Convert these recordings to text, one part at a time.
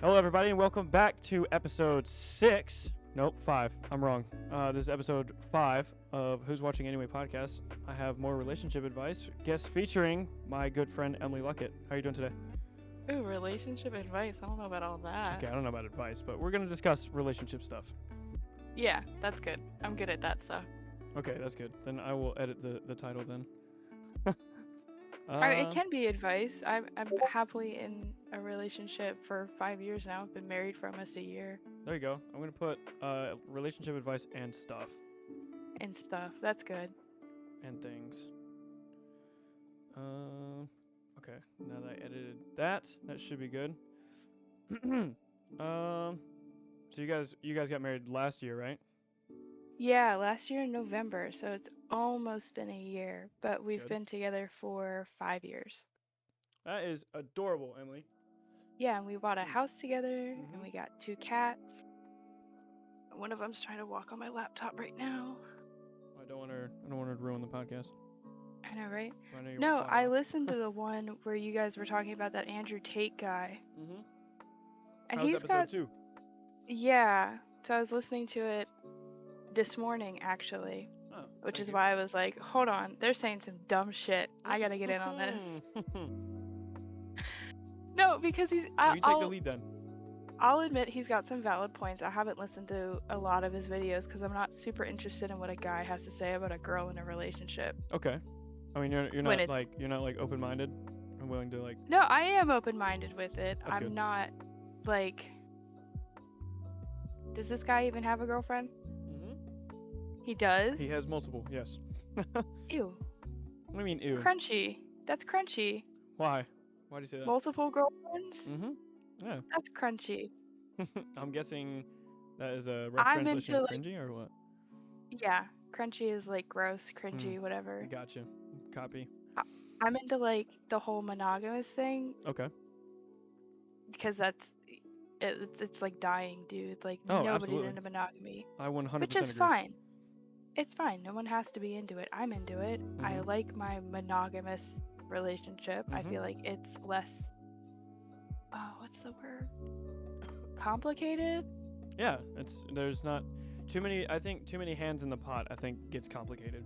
Hello, everybody, and welcome back to episode 6. Nope, 5. I'm wrong. This is episode 5 of Who's Watching Anyway podcast. I have more relationship advice, guest featuring my good friend Emilee Luckett. How are you doing today? Ooh, relationship advice. I don't know about all that. Okay, I don't know about advice, but we're going to discuss relationship stuff. Yeah, that's good. I'm good at that stuff. Okay, that's good. Then I will edit the title then. It can be advice. I'm happily in a relationship for 5 years now. I've been married for almost a year. There you go. I'm going to put relationship advice and stuff. And stuff. That's good. And things. Okay, now that I edited that should be good. So you guys got married last year, right? Yeah, last year in November, so it's almost been a year, but we've Good. been together for 5 years. That is adorable, Emilee. Yeah, and we bought a house together, Mhm. and we got 2 cats. One of them's trying to walk on my laptop right now. I don't want her to ruin the podcast. I know, right? I know you No, want I listened to the one where you guys were talking about that Andrew Tate guy. Mhm. And How's he's episode got 2? Yeah. So I was listening to it this morning actually, Oh, which is thank why I was like, hold on, they're saying some dumb shit. I gotta get in on this. No, because you take the lead then. I'll admit he's got some valid points. I haven't listened to a lot of his videos because I'm not super interested in what a guy has to say about a girl in a relationship. Okay. I mean, you're When not like open-minded and willing to like. No, I am open-minded with it. That's I'm good. not like. Does this guy even have a girlfriend? Mhm. He does. He has multiple. Yes. Ew. What do you mean ew? Crunchy. That's crunchy. Why? Why do you say that? Multiple girlfriends? Mhm. Yeah. That's crunchy. I'm guessing that is a rough I'm translation into of like, cringy or what? yeah, crunchy is like gross, cringy, whatever. Gotcha. Copy. I'm into like the whole monogamous thing Okay. because it's like dying, dude. Like Oh, nobody's absolutely. into monogamy, I 100% which is agree. fine. It's fine. No one has to be into it. I'm into it. I like my monogamous relationship. I feel like it's less. Oh, what's the word? Complicated? Yeah, there's not too many. I think too many hands in the pot. I think gets complicated.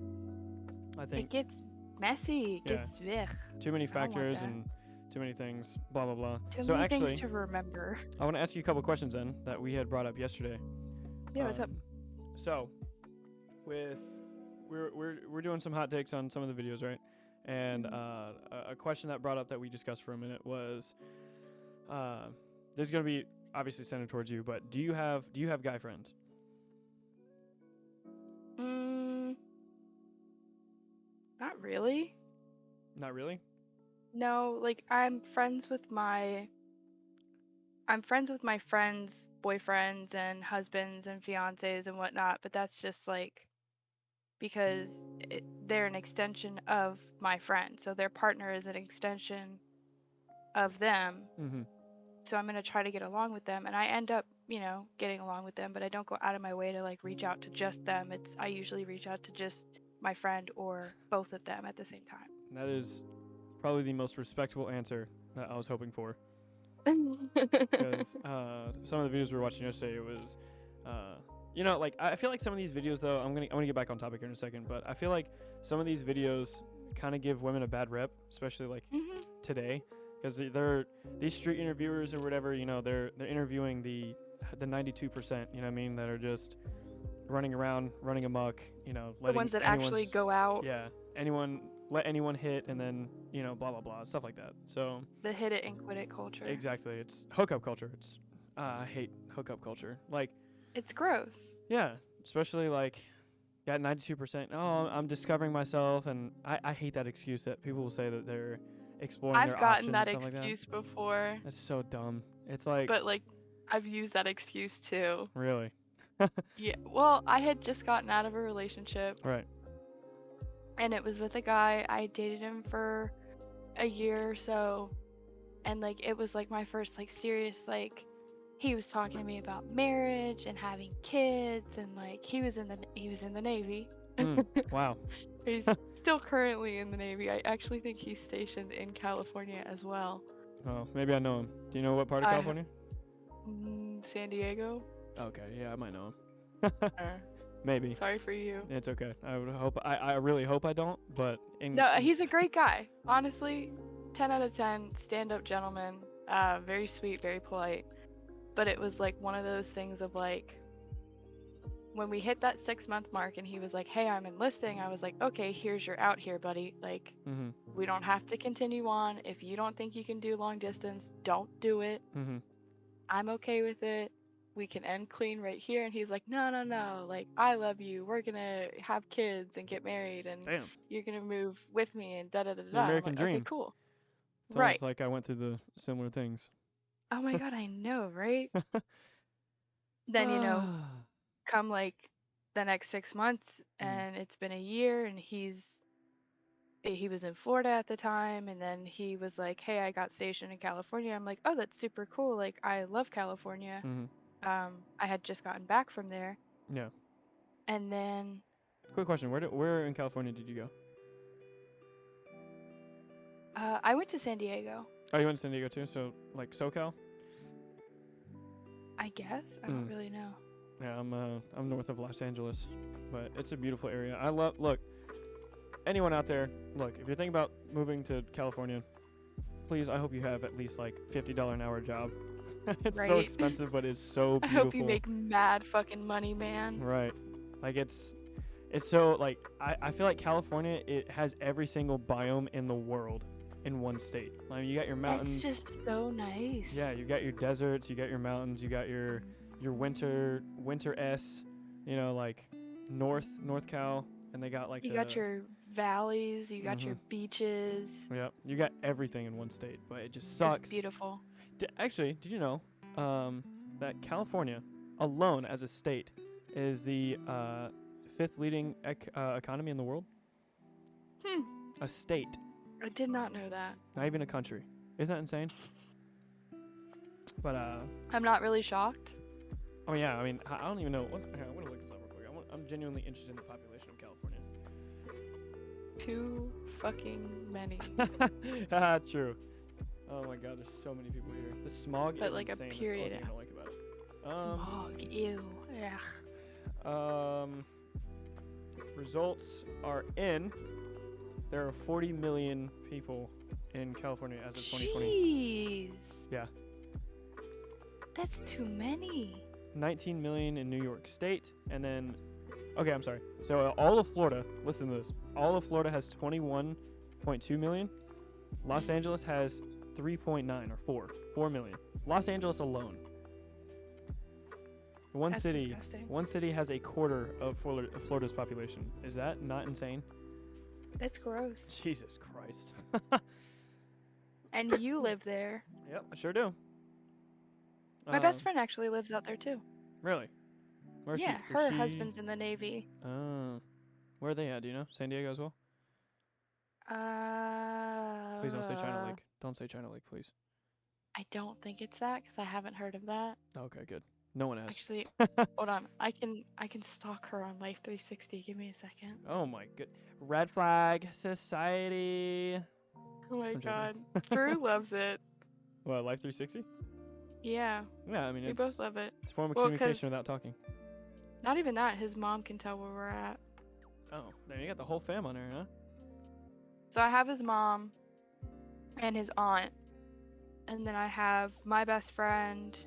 I think It gets messy. It Yeah. gets ugh. too many I don't want factors that. and too many things. Blah blah blah. Too So many actually, things to remember. I want to ask you a couple questions then that we had brought up yesterday. Yeah, what's up? So, we're doing some hot takes on some of the videos, right? And a question that brought up that we discussed for a minute was, there's gonna be obviously centered towards you, but do you have guy friends? Not really. Not really. No, like I'm friends with my friends' boyfriends and husbands and fiancés and whatnot, but that's just like because they're an extension of my friend. So their partner is an extension of them. Mm-hmm. So I'm gonna try to get along with them, and I end up, getting along with them, but I don't go out of my way to like reach out to just them. I usually reach out to just my friend or both of them at the same time. That is probably the most respectable answer that I was hoping for. Because some of the videos we were watching yesterday, it was, like I feel like some of these videos though, I'm gonna get back on topic here in a second, but I feel like some of these videos kind of give women a bad rep, especially like today, because they're these street interviewers or whatever, they're interviewing the 92%, you know what I mean, that are just running around, running amok, The ones that actually go out. Yeah, let anyone hit and then, blah blah blah, stuff like that. So The hit it and quit it culture. exactly, it's hookup culture. It's I hate hookup culture. Like, it's gross. yeah, especially like got 92%. Oh, I'm discovering myself, and I hate that excuse that people will say that they're exploring I've their gotten options that and stuff excuse like that. before. That's so dumb. It's like, But like I've used that excuse too. really? Yeah. Well, I had just gotten out of a relationship. Right. And it was with a guy. I dated him for a year or so. And like it was like my first like serious like he was talking to me about marriage and having kids and like he was in the Navy. Wow. He's still currently in the Navy. I actually think he's stationed in California as well. Oh, maybe I know him. Do you know what part of California? San Diego. Okay, yeah, I might know him. Uh, Maybe. Sorry for you. It's okay. I would hope. I really hope I don't. But No, he's a great guy. Honestly, 10 out of 10. Stand-up gentleman. Very sweet, very polite. But it was like one of those things of like, when we hit that 6-month mark and he was like, hey, I'm enlisting, I was like, okay, here's your out here, buddy. Like, we don't have to continue on. If you don't think you can do long distance, don't do it. I'm okay with it. We can end clean right here. And he's like, no. Like, I love you. We're going to have kids and get married. And Damn. you're going to move with me and da-da-da-da. The American I'm like, dream. okay, cool. It's Right. almost like I went through the similar things. Oh my God, I know, right? Then, come like the next 6 months and it's been a year and he was in Florida at the time, and then he was like, hey, I got stationed in California. I'm like, oh, that's super cool. Like, I love California. I had just gotten back from there. Yeah. And then Quick question, where in California did you go? I went to San Diego. Oh, you went to San Diego too? So like SoCal? I guess. I don't really know. Yeah, I'm north of Los Angeles, but it's a beautiful area. Look, anyone out there, look, if you're thinking about moving to California, please, I hope you have at least like $50 an hour job. It's so expensive, but it's so beautiful. I hope you make mad fucking money, man. Right. Like it's so like I feel like California, it has every single biome in the world in one state. Like you got your mountains. It's just so nice. Yeah, you got your deserts, you got your mountains, you got your winter S, like North Cal, and they got like you got your valleys, you got your beaches. Yep, you got everything in one state, but it just sucks. It's beautiful. Actually, did you know that California alone as a state is the 5th leading economy in the world? A state. I did not know that. Not even a country. Isn't that insane? But I'm not really shocked. Oh yeah, I mean, I don't even know. I want to look this up real quick. I'm genuinely interested in the population of California. Too fucking many. True. Oh my God, there's so many people here. The smog is like insane. A period. That's the only thing I don't like about it. Smog. Ew. Yeah. Results are in. There are 40 million people in California as of 2020. Jeez. Yeah. That's too many. 19 million in New York State, and then, okay, I'm sorry. So all of Florida, listen to this. All of Florida has 21.2 million. Los Angeles has 3.9 or 4 million. Los Angeles alone. That's disgusting. One city has a quarter of Florida's population. Is that not insane? That's gross. Jesus Christ. And you live there. Yep, I sure do. My best friend actually lives out there too. Really? Her husband's in the Navy. Where are they at? Do you know? San Diego as well? Please don't say China Lake. Don't say China Lake, please. I don't think it's that because I haven't heard of that. Okay, good. No one has. Actually, hold on. I can stalk her on Life 360. Give me a second. Oh my good. Red Flag Society. Oh my God. Drew loves it. What, Life 360? Yeah. Yeah, I mean, we both love it. It's a form of communication without talking. Not even that. His mom can tell where we're at. Oh, there you got the whole fam on there, huh? So I have his mom and his aunt, and then I have my best friend.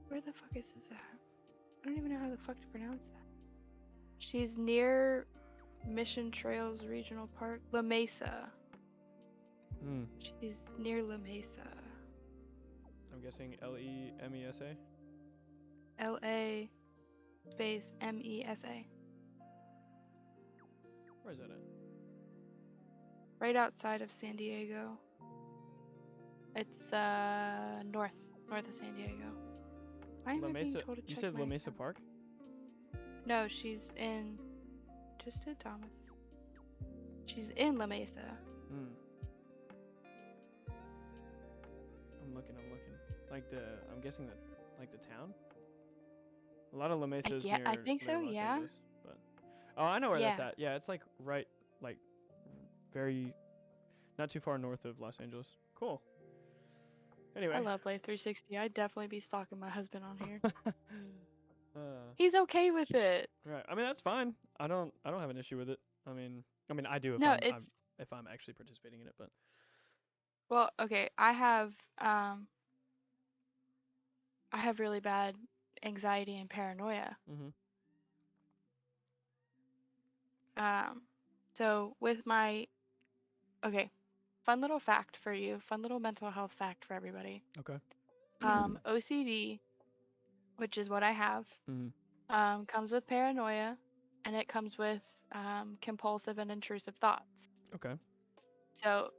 Where the fuck is this at? I don't even know how the fuck to pronounce that. She's near Mission Trails Regional Park, La Mesa. She's near La Mesa. I'm guessing Lemesa? LA space MESA. Where is that at? Right outside of San Diego. It's north of San Diego. Why am I being told to check? You said La Mesa Park? No, she's in. Just did Thomas. She's in La Mesa. I'm looking. I'm guessing that, like the town? A lot of La Mesa is near. I think so, Los yeah. Angeles, but I know where that's at. Yeah, it's like right, like very, not too far north of Los Angeles. Cool. Anyway. I love Life 360. I'd definitely be stalking my husband on here. uh, He's okay with it. right. I mean, that's fine. I don't have an issue with it. I mean, I do No, if I'm actually participating in it, but well, okay. I have really bad anxiety and paranoia. mhm. So with my okay, fun little fact for you, fun little mental health fact for everybody. Okay. OCD, which is what I have, Mhm. comes with paranoia, and it comes with compulsive and intrusive thoughts. Okay. So,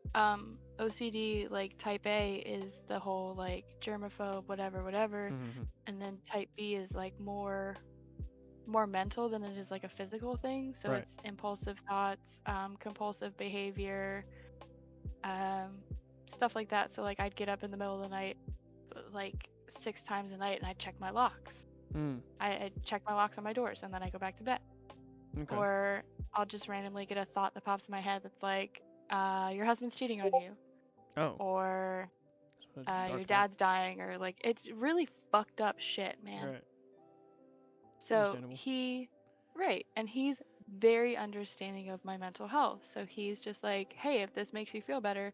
OCD, like type A, is the whole like germaphobe, whatever, Mhm. and then type B is like more mental than it is like a physical thing. So Right. it's impulsive thoughts, compulsive behavior, stuff like that. So like I'd get up in the middle of the night, like 6 times a night, and I'd check my locks. Mm. I'd check my locks on my doors, and then I go back to bed. Okay. Or I'll just randomly get a thought that pops in my head that's like, your husband's cheating on you, Oh. or That's a dark your thought. dad's dying, or like it's really fucked up shit, man. Right. So Understandable. right, and he's very understanding of my mental health. So he's just like, hey, if this makes you feel better,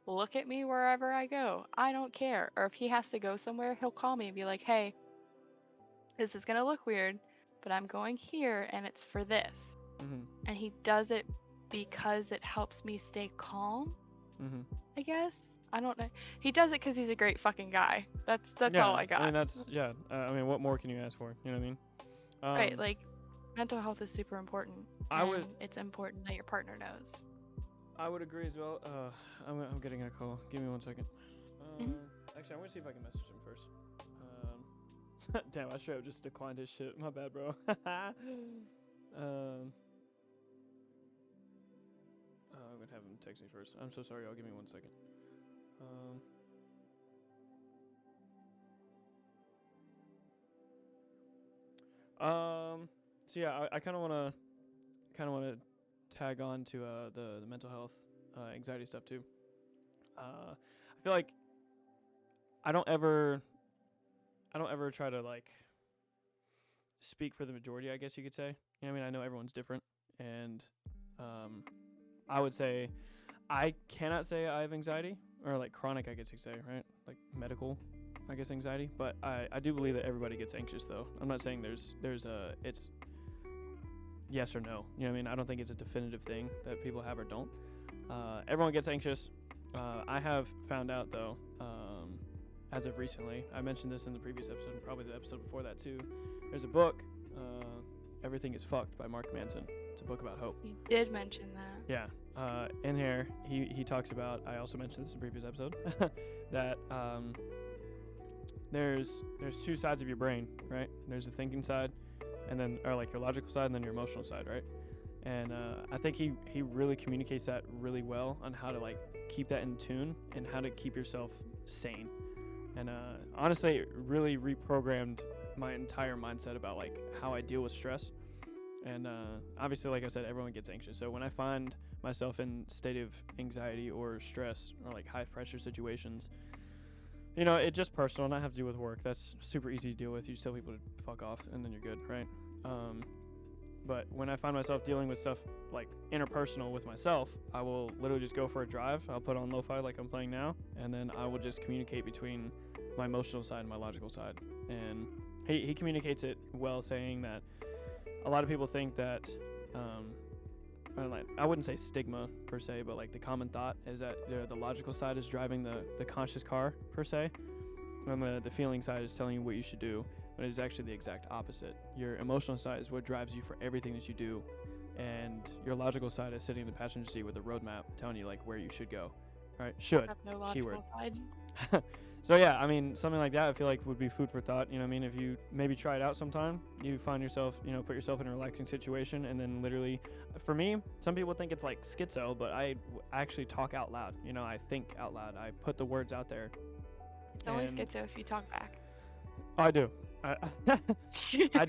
look at me wherever I go. I don't care. Or if he has to go somewhere, he'll call me and be like, hey, this is gonna look weird, but I'm going here and it's for this. Mhm. And he does it because it helps me stay calm, Mhm. I guess. I don't know. He does it because he's a great fucking guy. That's Yeah. all I I mean, got. that's yeah. I mean, what more can you ask for? You know what I mean? Right, like mental health is super important, I and would it's important that your partner knows. agree as well. I'm getting a call. Give me 1 second. Mhm. Actually, I'm gonna see if I can message him first. Damn, I should have just declined his shit. My bad, bro. I'm gonna have him text me first. I'm so sorry, y'all. Give me 1 second. So yeah, I kind of wanna tag on to the mental health, anxiety stuff too. I feel like I don't ever try to like speak for the majority, I guess you could say. You know what I mean? I know everyone's different, and I would say I cannot say I have anxiety, or like chronic, I guess you could say, right? Like medical, I guess, anxiety. But I do believe that everybody gets anxious, though. I'm not saying it's yes or no. You know what I mean? I don't think it's a definitive thing that people have or don't. Everyone gets anxious. I have found out, though, as of recently, I mentioned this in the previous episode, and probably the episode before that too. There's a book, Everything is Fucked by Mark Manson. It's a book about hope. You did mention that. Yeah. In here, he talks about, I also mentioned this in the previous episode, that there's two sides of your brain, right? There's the thinking side, and then, or like your logical side, and then your emotional side, right? And I think he really communicates that really well on how to like keep that in tune and how to keep yourself sane. And honestly, it really reprogrammed my entire mindset about like how I deal with stress. And obviously, like I said, everyone gets anxious. So when I find myself in state of anxiety or stress or like high pressure situations, you know, it's just personal, not have to do with work. That's super easy to deal with. You just tell people to fuck off, and then you're good, right? But when I find myself dealing with stuff like interpersonal with myself, I will literally just go for a drive. I'll put on lo-fi like I'm playing now, and then I will just communicate between my emotional side and my logical side. And he communicates it well, saying that a lot of people think that I wouldn't say stigma per se, but like the common thought is that the logical side is driving the conscious car per se, and the feeling side is telling you what you should do, but it's actually the exact opposite. Your emotional side is what drives you for everything that you do, and your logical side is sitting in the passenger seat with a roadmap telling you like where you should go. Right? Should. I have no logical Keyword. side. So yeah, I mean, something like that I feel like would be food for thought. You know what I mean? If you maybe try it out sometime, you find yourself, you know, put yourself in a relaxing situation, and then literally, for me, some people think it's like schizo, but I actually talk out loud. You know, I think out loud. I put the words out there. It's only schizo if you talk back. I do. I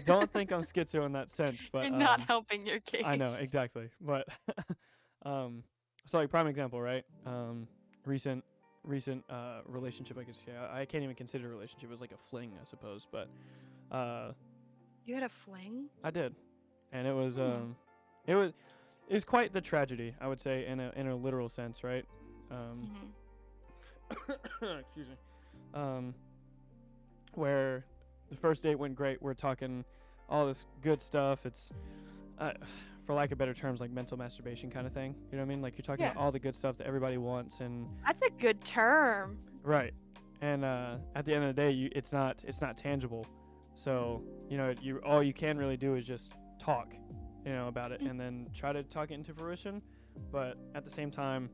don't think I'm schizo in that sense, but you're not helping your case. I know exactly, but so like prime example, right? Recent recent relationship, I guess. Yeah, I can't even consider it a relationship. It was like a fling, I suppose. But You had a fling? I did, and it was Hmm. it was it was quite the tragedy, I would say, in a literal sense, right? Um, Hmm. excuse me. Um, where the first date went great. We're talking all this good stuff. It's uh, for lack of better terms, like mental masturbation kind of thing. You know what I mean? Like you're talking Yeah. about all the good stuff that everybody wants, and That's a good term. right. And at the end of the day, it's not tangible. So you all you can really do is just talk, about it, Mm. and then try to talk it into fruition. But at the same time,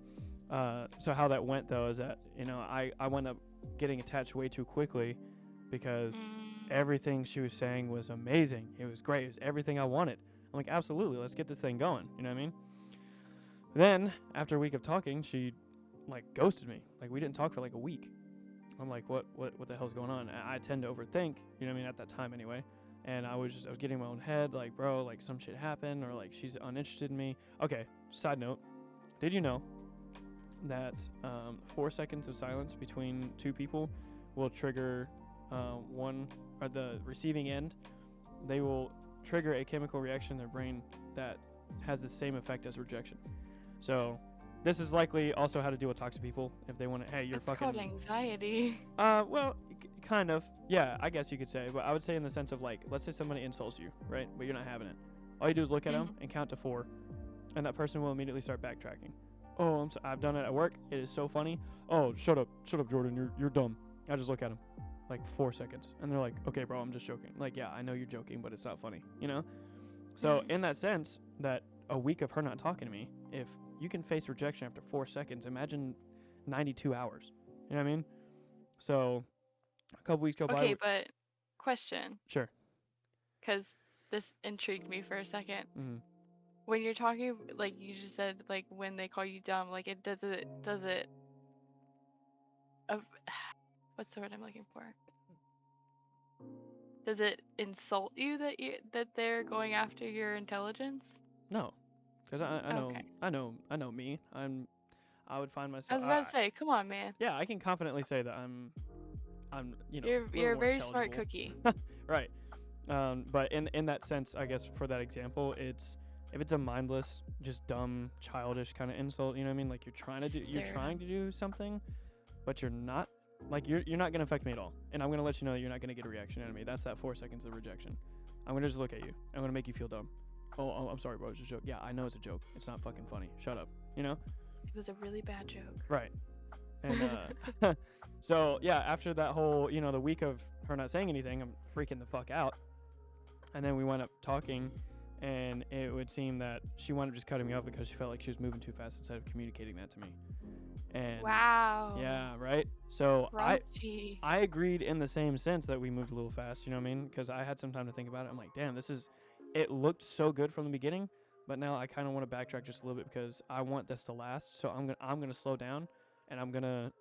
so how that went though is that I wound up getting attached way too quickly because Mm. everything she was saying was amazing. It was great. It was everything I wanted. I'm like, absolutely, let's get this thing going. You know what I mean? Then after a week of talking, she like ghosted me. Like we didn't talk for like a week. I'm like, what the hell's going on? I tend to overthink, you know what I mean, at that time anyway. And I was getting in my own head, like, bro, like some shit happened, or like she's uninterested in me. Okay, side note, did you know that 4 seconds of silence between two people will trigger one or the receiving end? They will trigger a chemical reaction in their brain that has the same effect as rejection. So this is likely also how to deal with toxic people if they want to. Hey, you're It's called fucking. anxiety. Well, kind of. Yeah, I guess you could say. But I would say in the sense of like, let's say somebody insults you, right? But you're not having it. All you do is look at them Mhm. and count to 4, and that person will immediately start backtracking. Oh, I've done it at work. It is so funny. Oh, shut up, Jordan. You're dumb. I just look at them, like 4 seconds, and they're like, okay, bro, I'm just joking. Like, yeah, I know you're joking, but it's not funny, So Mm. in that sense, that a week of her not talking to me, if you can face rejection after 4 seconds, imagine 92 hours. You know what I mean? So a couple weeks go by. Okay, but question, Sure. because this intrigued me for a second. Mm-hmm. When you're talking, like you just said, like when they call you dumb, like it does it, of what's the word I'm looking for? Does it insult you that they're going after your intelligence? No, because Okay. I know me. I would find I myself. was about to say, come on, man. Yeah, I can confidently say that I'm a little You're a more very smart intelligible. cookie. Right. But in that sense, I guess for that example, it's if it's a mindless, just dumb, childish kind of insult, you know what I mean? Like you're trying to do something, but you're not. Like you're not gonna affect me at all, and I'm gonna let you know that you're not gonna get a reaction out of me. That's that 4 seconds of rejection. I'm gonna just look at you. I'm gonna make you feel dumb. Oh, I'm sorry, bro. It's a joke. Yeah, I know it's a joke. It's not fucking funny. Shut up. You know? It was a really bad joke. Right. And so yeah, after that whole the week of her not saying anything, I'm freaking the fuck out. And then we wound up talking, and it would seem that she wound up just cutting me off because she felt like she was moving too fast instead of communicating that to me. And Wow. yeah, right. So Raunchy. I agreed in the same sense that we moved a little fast. You know what I mean? Because I had some time to think about it. I'm like, damn, it looked so good from the beginning, but now I kind of want to backtrack just a little bit because I want this to last. So I'm gonna slow down, and I'm gonna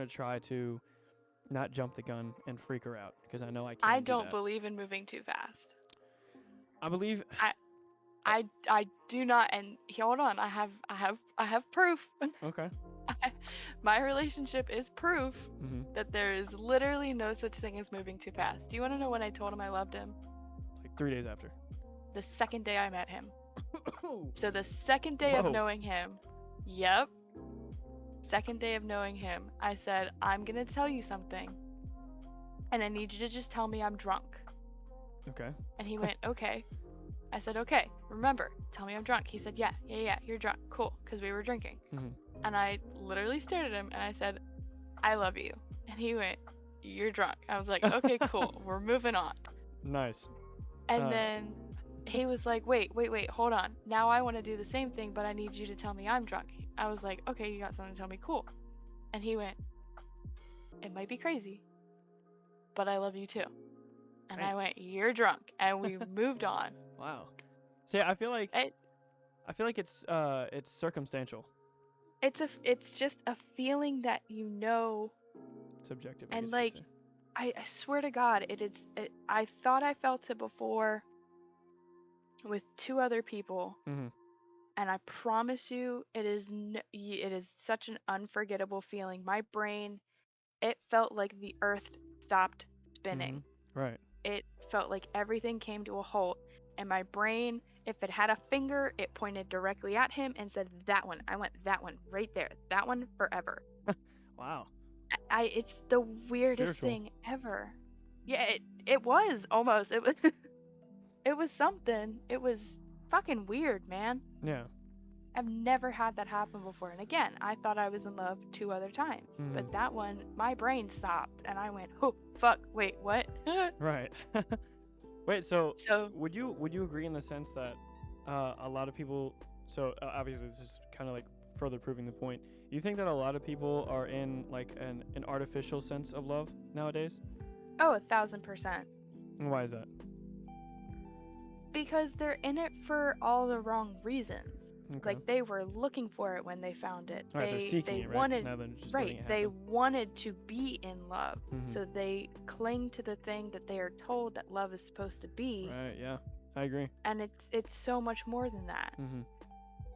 try to not jump the gun and freak her out because I know I I can do don't that. believe in moving too fast. I believe. I do not, and hold on, I have proof. Okay. My relationship is proof Mm-hmm. that there is literally no such thing as moving too fast. Do you want to know when I told him I loved him? Like 3 days after. The second day I met him. So the second day of Whoa. knowing him, yep, second day of knowing him, I said, I'm gonna tell you something, and I need you to just tell me I'm drunk. Okay. And he went, okay. I said, okay, remember, tell me I'm drunk. He said, yeah, you're drunk. Cool, because we were drinking. Mm-hmm. And I literally stared at him and I said, I love you. And he went, you're drunk. I was like, okay, cool, we're moving on. Nice. And then he was like, wait, hold on. Now I want to do the same thing, but I need you to tell me I'm drunk. I was like, okay, you got something to tell me, cool. And he went, it might be crazy, but I love you too. And I went, you're drunk. And we moved on. Wow. See, I feel like it's circumstantial. It's just a feeling that Subjective, I and guess like you could I swear to God, I thought I felt it before with 2 other people, say. Mm-hmm. And I promise you, it is such an unforgettable feeling. My brain, it felt like the earth stopped spinning. Right. It felt like everything came to a halt, and my brain, if it had a finger, it pointed directly at him and said, "That one." I went, "That one right there. That one forever." Wow. It's the weirdest Spiritual. thing ever. Yeah, it was almost. It was it was something. It was fucking weird, man. Yeah. I've never had that happen before. And again, I thought I was in love 2 other times, but that one, my brain stopped, and I went, "Oh fuck! Wait, what?" Right. Wait. So So, would you agree in the sense that a lot of people? So obviously, this is kind of like further proving the point. You think that a lot of people are in like an artificial sense of love nowadays? oh, 1,000%. And why is that? Because they're in it for all the wrong reasons. Okay. Like, they were looking for it when they found it. All right, they're seeking They it, right? wanted, Now they're just letting right, it they happen. wanted to be in love. Mhm. So they cling to the thing that they are told that love is supposed to be. Right. Yeah. I agree. And it's so much more than that. Mhm.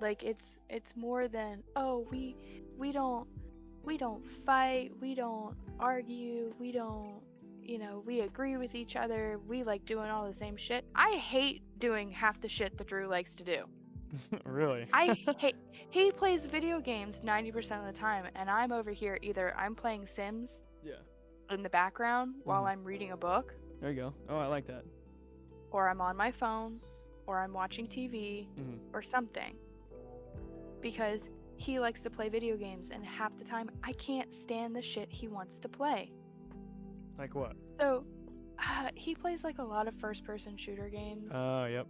Like, it's more than, oh, we don't fight, we don't argue, we don't, we agree with each other, we like doing all the same shit. I hate doing half the shit that Drew likes to do. Really? I hate. He plays video games 90% of the time, and I'm over here either I'm playing Sims Yeah. in the background while Mhm. I'm reading a book, There you go. Oh, I like that. or I'm on my phone, or I'm watching TV, Mhm. or something. Because he likes to play video games, and half the time I can't stand the shit he wants to play. Like what? So, he plays like a lot of first-person shooter games. Yep.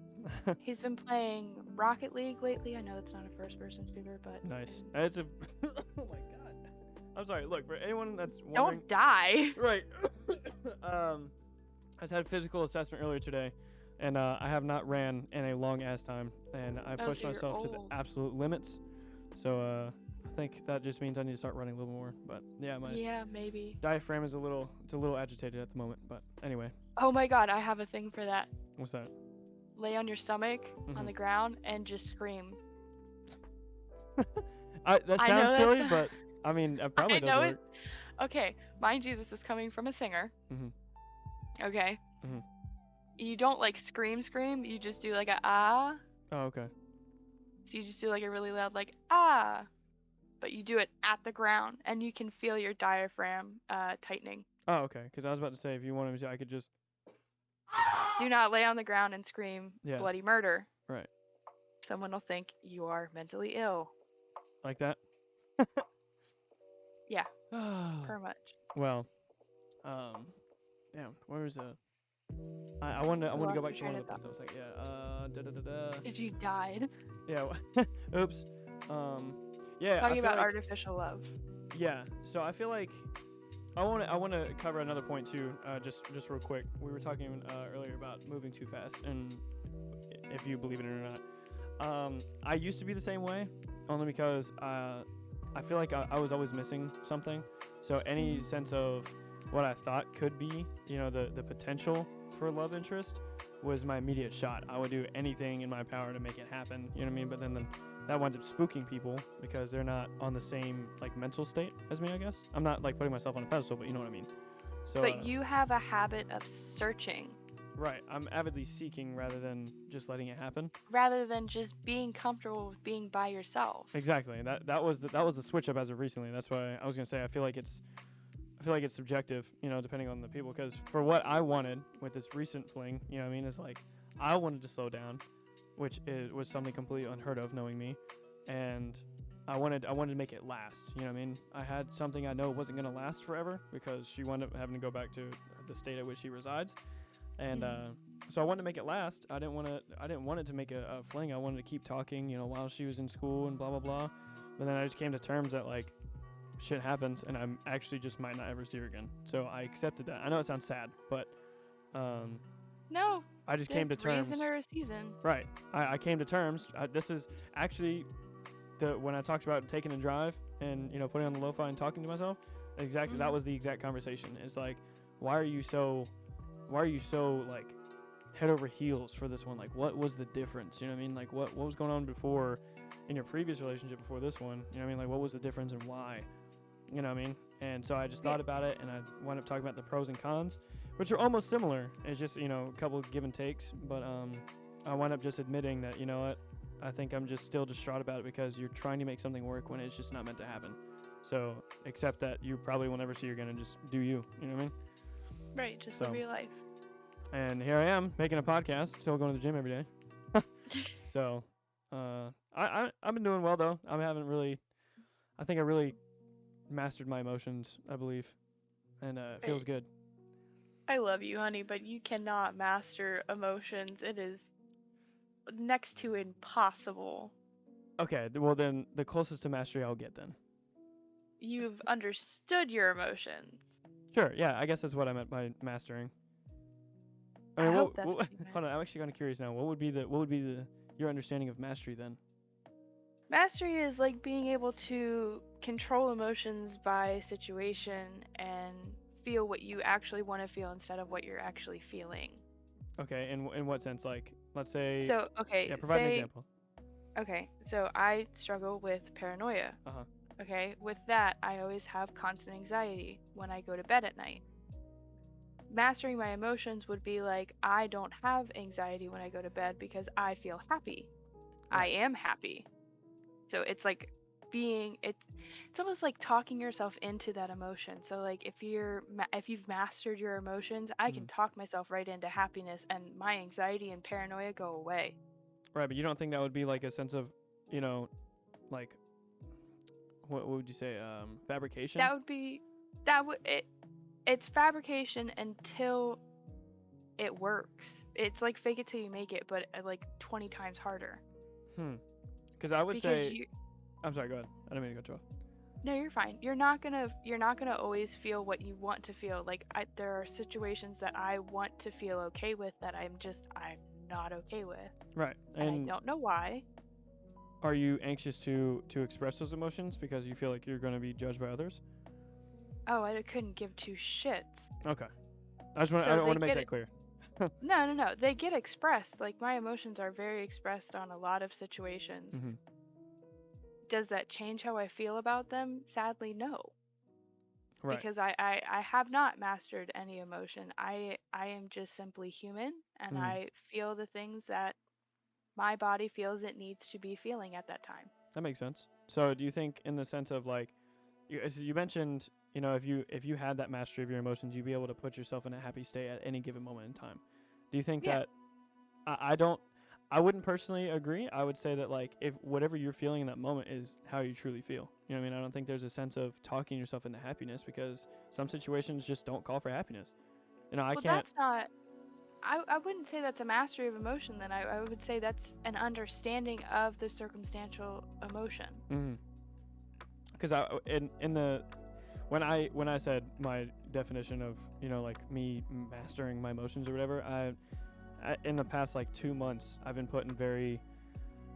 He's been playing Rocket League lately. I know it's not a first-person shooter, but Nice. It's a. Oh my god. I'm sorry. Look, for anyone that's wondering. don't die. Right. I just had a physical assessment earlier today, and I have not ran in a long ass time, and I Oh, pushed so you're myself to the old. absolute limits. So I think that just means I need to start running a little more. But yeah, my Yeah, maybe. diaphragm is a little agitated at the moment. But anyway, Oh my god, I have a thing for that. what's that? Lay on your stomach on Mhm. the ground and just scream. That I know sounds silly, that's- but I mean, it probably I does know work. Okay, mind you, this is coming from a singer. Mhm. Okay. Mhm. You don't like scream, you just do like a ah. Oh, okay. So you just do like a really loud like ah, but you do it at the ground, and you can feel your diaphragm tightening. Oh, okay. Because I was about to say, if you wanted me to, I could just. Do not lay on the ground and scream Yeah. bloody murder. Right. Someone will think you are mentally ill. Like that. Yeah, pretty much. Well, damn. Where was the? I wanted to lost go back your to one train of the of points. I was like, yeah. Da da da da. If you died. Yeah. Oops. Yeah. Talking I feel about like, artificial love. Yeah. So I feel like I want to cover another point too. Just real quick. We were talking earlier about moving too fast, and if you believe in it or not. I used to be the same way, only because I feel like I was always missing something. So any sense of what I thought could be, the potential for love interest was my immediate shot. I would do anything in my power to make it happen. You know what I mean? But then that winds up spooking people because they're not on the same like mental state as me, I guess. I'm not like putting myself on a pedestal, but you know what I mean. So But you have a habit of searching right, I'm avidly seeking rather than just letting it happen. rather than just being comfortable with being by yourself. Exactly. That was the switch up as of recently. That's why I was gonna say I feel like it's subjective, depending on the people. Because for what I wanted with this recent fling, you know what I mean, is like I wanted to slow down, which was something completely unheard of, knowing me, and I wanted to make it last. You know what I mean? I had something I know wasn't gonna last forever because she wound up having to go back to the state at which she resides, and so I wanted to make it last. I didn't want it to make a fling. I wanted to keep talking, while she was in school and blah blah blah. But then I just came to terms that like shit happens and I'm actually just might not ever see her again. So I accepted that. I know it sounds sad, but No. I just came to terms. Reason or a season. Right. I came to terms. This is actually when I talked about taking a drive and putting on the lo-fi and talking to myself. Exactly. That was the exact conversation. It's like, why are you so like head over heels for this one? Like, what was the difference? You know what I mean? Like, what was going on before in your previous relationship before this one? You know what I mean? Like, what was the difference and why? You know what I mean? And so I just thought about it, and I wound up talking about the pros and cons, which are almost similar. It's just, you know, a couple of give and takes. But I wound up just admitting that, you know what, I think I'm just still distraught about it because you're trying to make something work when it's just not meant to happen. So accept that you probably will never see you're going to just do you. You know what I mean? Right. Just live your life. And here I am making a podcast, still going to the gym every day. So I've been doing well, though. I think I really mastered my emotions, I believe. And it feels good. I love you, honey, but you cannot master emotions. It is next to impossible. Okay, well then the closest to mastery I'll get then. You've understood your emotions. Sure, yeah, I guess that's what I meant by mastering. I hope that's what you meant. Hold on, I'm actually kind of curious now. What would be your understanding of mastery then? Mastery is like being able to control emotions by situation and feel what you actually want to feel instead of what you're actually feeling. Okay, in what sense? Like, let's say. So, okay. Yeah, provide an example. Okay, so I struggle with paranoia. Uh-huh. Okay, with that, I always have constant anxiety when I go to bed at night. Mastering my emotions would be like, I don't have anxiety when I go to bed because I feel happy. Right. I am happy. So it's like it's almost like talking yourself into that emotion. So like if you've mastered your emotions, I can talk myself right into happiness and my anxiety and paranoia go away. Right, but you don't think that would be like a sense of, you know, like what would you say, fabrication? It's fabrication until it works. It's like fake it till you make it, but like 20 times harder. Because I would say, I'm sorry, go ahead. I didn't mean to cut you off. No, you're fine. You're not gonna always feel what you want to feel. Like there are situations that I want to feel okay with that I'm not okay with. Right. And I don't know why. Are you anxious to express those emotions because you feel like you're going to be judged by others? Oh, I couldn't give two shits. Okay. I don't want to make that clear. No. They get expressed. Like my emotions are very expressed on a lot of situations. Mm-hmm. Does that change how I feel about them? Sadly, no. Right. Because I have not mastered any emotion. I am just simply human, and I feel the things that my body feels it needs to be feeling at that time. That makes sense. So do you think in the sense of like, as you mentioned, you know, if you had that mastery of your emotions, you'd be able to put yourself in a happy state at any given moment in time. Do you think that I wouldn't personally agree. I would say that like if whatever you're feeling in that moment is how you truly feel. You know what I mean? I don't think there's a sense of talking yourself into happiness because some situations just don't call for happiness. You know, I can't. That's not. I wouldn't say that's a mastery of emotion. Then I would say that's an understanding of the circumstantial emotion. Because when I said my definition of, you know, like me mastering my emotions or whatever, I in the past like 2 months I've been put in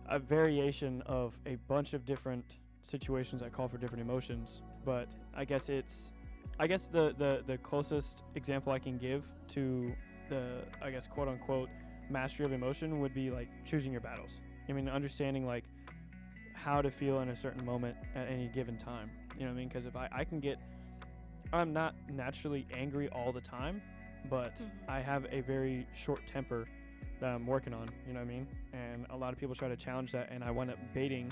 a variation of a bunch of different situations that call for different emotions. But I guess the closest example I can give to the, I guess, quote unquote mastery of emotion would be like choosing your battles. I mean, understanding like how to feel in a certain moment at any given time. You know what I mean? Because if I'm not naturally angry all the time, but I have a very short temper that I'm working on. You know what I mean? And a lot of people try to challenge that, and I wind up taking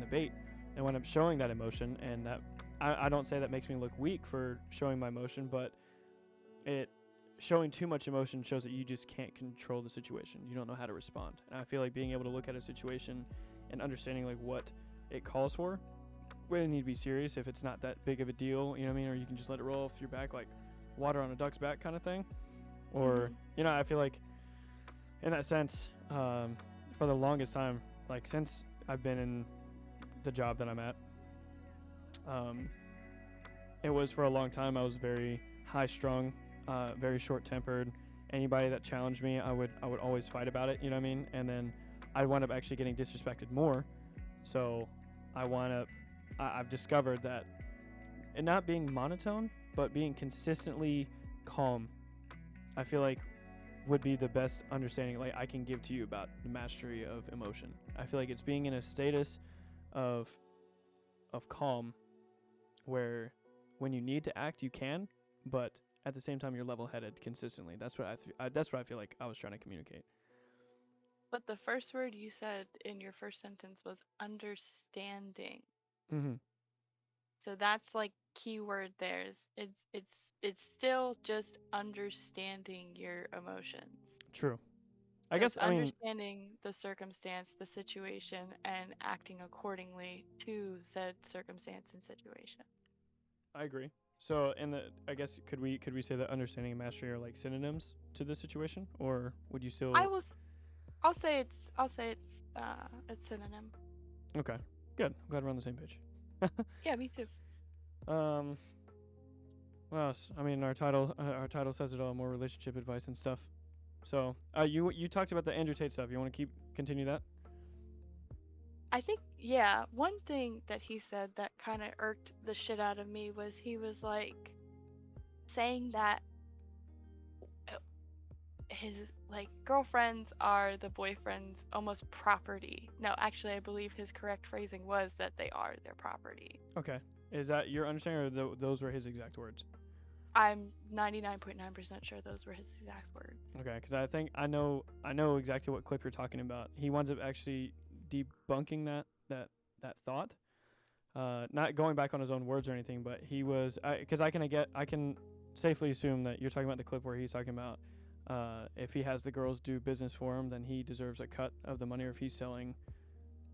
the bait and wind up showing that emotion. And that I don't say that makes me look weak for showing my emotion, but showing too much emotion shows that you just can't control the situation. You don't know how to respond. And I feel like being able to look at a situation and understanding like what it calls for, really need to be serious if it's not that big of a deal, you know what I mean? Or you can just let it roll off your back like water on a duck's back kind of thing. Or, you know, I feel like in that sense, for the longest time, like since I've been in the job that I'm at, it was for a long time I was very high strung, very short tempered. Anybody that challenged me, I would always fight about it, you know what I mean? And then I'd wind up actually getting disrespected more. So I've discovered that it not being monotone, but being consistently calm. I feel like would be the best understanding like I can give to you about the mastery of emotion. I feel like it's being in a status of calm where when you need to act you can, but at the same time you're level-headed consistently. That's what that's what I feel like I was trying to communicate. But the first word you said in your first sentence was understanding. Mhm. So that's like keyword there. It's still just understanding your emotions. True. I So it's guess I mean understanding the circumstance, the situation, and acting accordingly to said circumstance and situation. I agree. So in the I guess could we say that understanding and mastery are like synonyms to this situation, or would you I still? will. I'll say it's synonym. Okay, good. I'm glad we're on the same page. Yeah, me too. um, what else? I mean, our title says it all. More relationship advice and stuff. So, you talked about the Andrew Tate stuff. You want to continue that? I think, yeah, one thing that he said that kind of irked the shit out of me was he was like saying that uh, his like girlfriends are the boyfriend's almost property. No, actually, I believe his correct phrasing was that they are their property. Okay. Is that your understanding, or those were his exact words? I'm 99.9% sure those were his exact words. Okay, because I think I know exactly what clip you're talking about. He winds up actually debunking that thought. Not going back on his own words or anything, but he was because I can safely assume that you're talking about the clip where he's talking about if he has the girls do business for him, then he deserves a cut of the money, or if he's selling,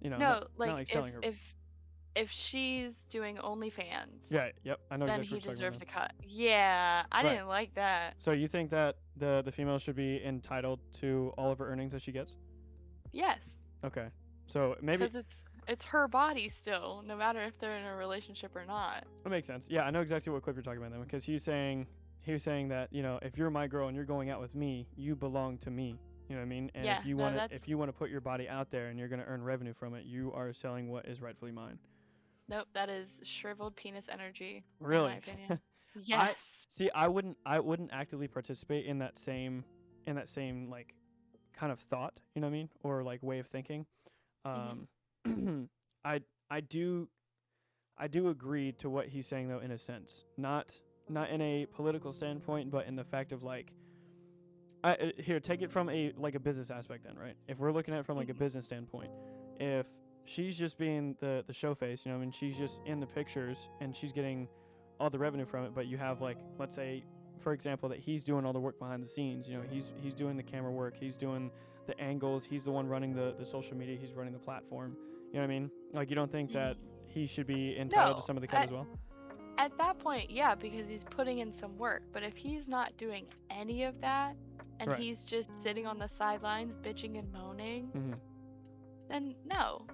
No, not like like selling her. if she's doing OnlyFans, Yeah, yep, I know then exactly he what you're talking about deserves a cut. Yeah, I now. Right. didn't like that. So you think that the female should be entitled to all of her earnings that she gets? Yes, Okay. So maybe because it's her body still, no matter if they're in a relationship or not. that makes sense. Yeah, I know exactly what clip you're talking about then, because he was saying that, if you're my girl and you're going out with me, you belong to me. You know what I mean? And Yeah, no, that's if you want to put your body out there and you're going to earn revenue from it, you are selling what is rightfully mine. nope, that is shriveled penis energy, in Really? my opinion. I Yes. see. I wouldn't actively participate in that same like kind of thought. You know what I mean? Or like way of thinking. Mhm. I I do agree to what he's saying though, in a sense, not in a political standpoint, but in the fact of like, here, take it from a business aspect then, right? If we're looking at it from like a Mhm. business standpoint, if she's just being the show face, I mean, she's just in the pictures and she's getting all the revenue from it, but you have like, let's say, for example, that he's doing all the work behind the scenes. He's doing the camera work, he's doing the angles, he's the one running the social media, he's running the platform. You know what I mean? Like, you don't think that Mhm. he should be entitled to No, some of the cut as well? at that point, yeah, because he's putting in some work. But if he's not doing any of that and Right. he's just sitting on the sidelines bitching and moaning, Mm-hmm. then no.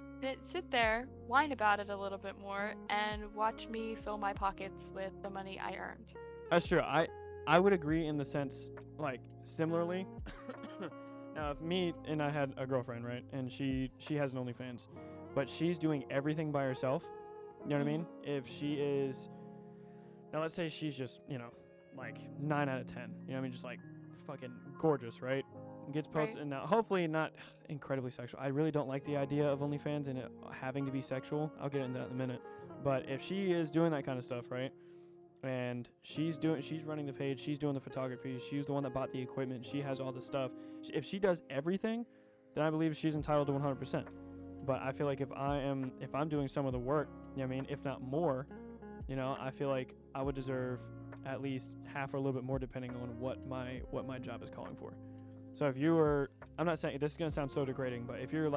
Sit there, whine about it a little bit more, and watch me fill my pockets with the money I earned. That's true. I would agree in the sense, like, similarly. Now, if me and I had a girlfriend, right, and she has an OnlyFans, but she's doing everything by herself, you know what I mean? If she is, now let's say she's just, like 9 out of 10, you know what I mean? Just like fucking gorgeous, right? Gets posted, Right. and now hopefully not incredibly sexual. I really don't like the idea of OnlyFans and it having to be sexual. I'll get into that in a minute. But if she is doing that kind of stuff, right? And she's running the page, she's doing the photography, she's the one that bought the equipment, she has all the stuff. If she does everything, then I believe she's entitled to 100%. But I feel like if I'm doing some of the work, you know what I mean, if not more, I feel like I would deserve at least half or a little bit more, depending on what my job is calling for. So if you were, I'm not saying this is gonna sound so degrading, but if you're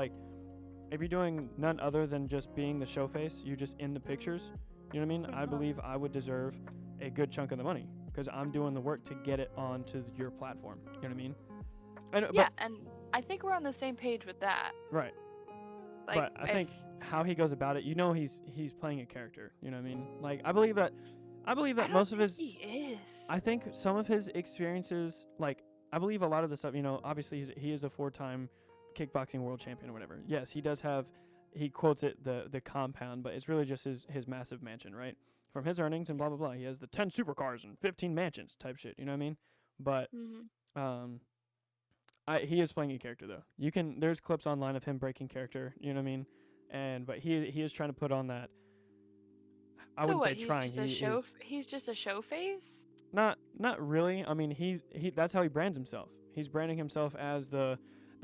doing none other than just being the show face, you're just in the pictures, you know what I mean? I believe I would deserve a good chunk of the money because I'm doing the work to get it onto your platform. You know what I mean? Yeah, and I think we're on the same page with that. Right. Like, But I think how he goes about it, he's playing a character. You know what I mean? Like, I believe that most of his, he is. I think some of his experiences, like, I believe a lot of the stuff, obviously he is a 4-time kickboxing world champion or whatever. Yes, he does have, he quotes it the compound, but it's really just his massive mansion, right? From his earnings and blah, blah, blah. He has the 10 supercars and 15 mansions type shit, you know what I mean? But, He is playing a character though. There's clips online of him breaking character. You know what I mean? But he is trying to put on that. I So wouldn't what? say trying. He's just a show face. Not really. I mean, he that's how he brands himself. He's branding himself as the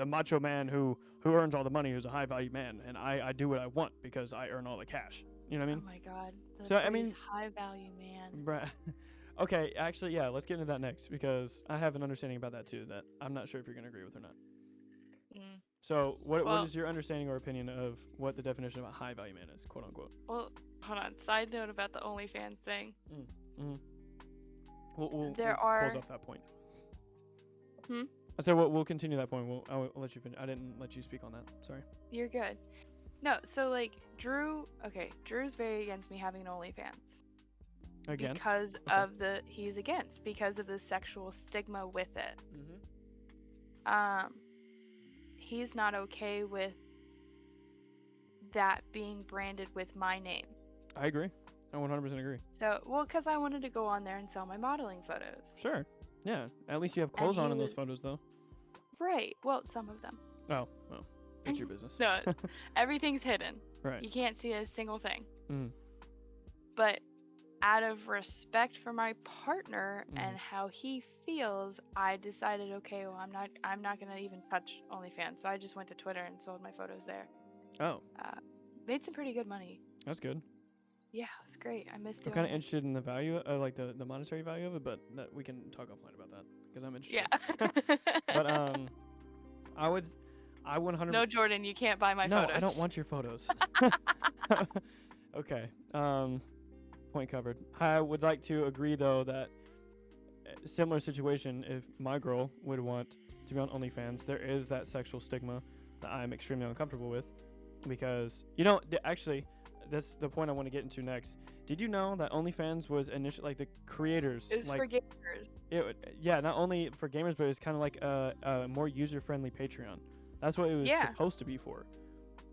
macho man who earns all the money, who's a high value man, and I do what I want because I earn all the cash. You know what I mean? Oh my God. So I mean, high value man. Okay, actually, yeah, let's get into that next because I have an understanding about that too that I'm not sure if you're gonna agree with or not. Mm. So what is your understanding or opinion of what the definition of a high value man is, quote unquote? Well, hold on. Side note about the OnlyFans thing. Mm-hmm. We'll close off that point. I said we'll continue that point. I'll let you finish. I didn't let you speak on that. Sorry. You're good. No, so like Drew's very against me having an OnlyFans. Against? He's against because of the sexual stigma with it. He's not okay with that being branded with my name. I agree. I 100% agree. So, because I wanted to go on there and sell my modeling photos. Sure. Yeah. At least you have clothes on in those photos, though. Right. Well, some of them. Oh, well. It's your business. No, everything's hidden. Right. You can't see a single thing. Mm. But out of respect for my partner and how he feels, I decided, okay, well, I'm not gonna even touch OnlyFans. So I just went to Twitter and sold my photos there. Oh. Made some pretty good money. That's good. Yeah, it was great. I missed it. I'm kind of interested in the value, like the monetary value of it, but we can talk offline about that because I'm interested. Yeah. But I 100. No, Jordan, you can't buy my photos. No, I don't want your photos. Okay. Point covered. I would like to agree though that similar situation, if my girl would want to be on OnlyFans, there is that sexual stigma that I'm extremely uncomfortable with because actually. That's the point I want to get into next. Did you know that OnlyFans was initially like the creators? It was for gamers. Not only for gamers, but it was kind of like a more user-friendly Patreon. That's what it was supposed to be for.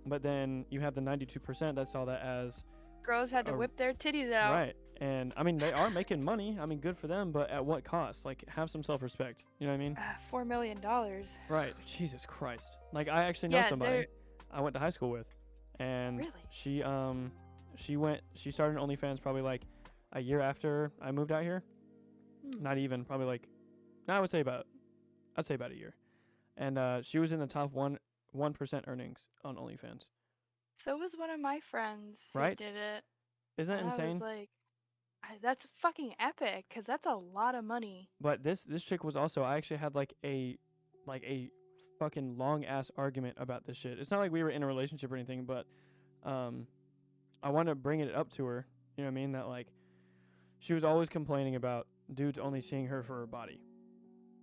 But then you have the 92% that saw that as girls had to whip their titties out. Right. And I mean, they are making money. I mean, good for them, but at what cost? Like, have some self-respect. You know what I mean? $4 million. Right. Jesus Christ. Like, I actually know somebody I went to high school with. And really? she started OnlyFans probably like a year after I moved out here. Not even, probably like, I'd say about a year. And she was in the top 1% earnings on OnlyFans. So was one of my friends who did it. Isn't that insane? I was like, that's fucking epic because that's a lot of money. But this chick was also, I actually had like a fucking long ass argument about this shit. It's not like we were in a relationship or anything, but I wanted to bring it up to her. You know what I mean? That like she was always complaining about dudes only seeing her for her body.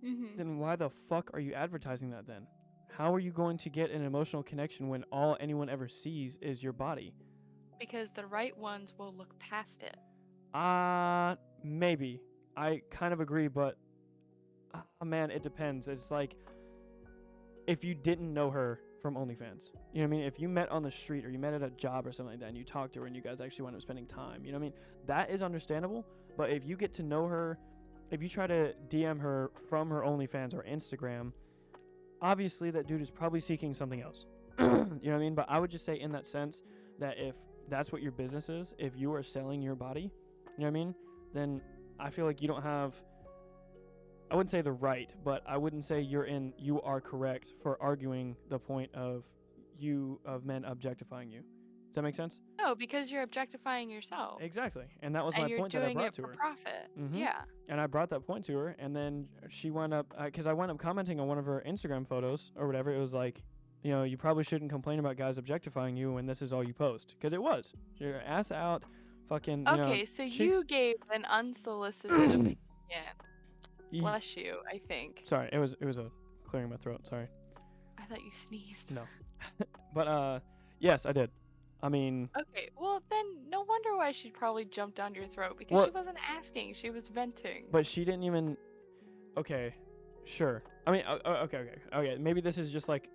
Then why the fuck are you advertising that then? How are you going to get an emotional connection when all anyone ever sees is your body? Because the right ones will look past it. Maybe. I kind of agree, but man, it depends. It's like if you didn't know her from OnlyFans, you know what I mean? If you met on the street or you met at a job or something like that and you talked to her and you guys actually wound up spending time, you know what I mean? That is understandable. But if you get to know her, if you try to DM her from her OnlyFans or Instagram, obviously that dude is probably seeking something else. You know what I mean? But I would just say in that sense that if that's what your business is, if you are selling your body, you know what I mean? Then I feel like you don't have, I wouldn't say the right, but I wouldn't say you are correct for arguing the point of men objectifying you. Does that make sense? No, because you're objectifying yourself. Exactly. And that was my point that I brought to her. And you're doing it for profit. Yeah. And I brought that point to her, and then she wound up, because I wound up commenting on one of her Instagram photos or whatever. It was like, you know, you probably shouldn't complain about guys objectifying you when this is all you post. Because it was. Your ass out, fucking, okay, so cheeks. You gave an unsolicited opinion. Bless you, I think. Sorry, it was a clearing my throat. Sorry. I thought you sneezed. No. But yes, I did. I mean. Okay, well then, no wonder why she probably jumped down your throat because she wasn't asking; she was venting. But she didn't even. Okay, sure. I mean, okay. Maybe this is just like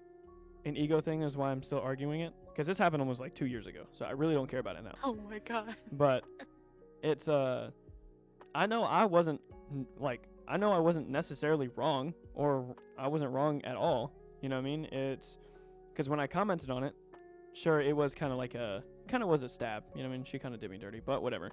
an ego thing, is why I'm still arguing it. Because this happened almost like 2 years ago, so I really don't care about it now. Oh my god. But it's I know I wasn't like I know I wasn't necessarily wrong, or I wasn't wrong at all. You know what I mean? It's because when I commented on it, sure, it was kind of like was a stab. You know what I mean? She kind of did me dirty, but whatever.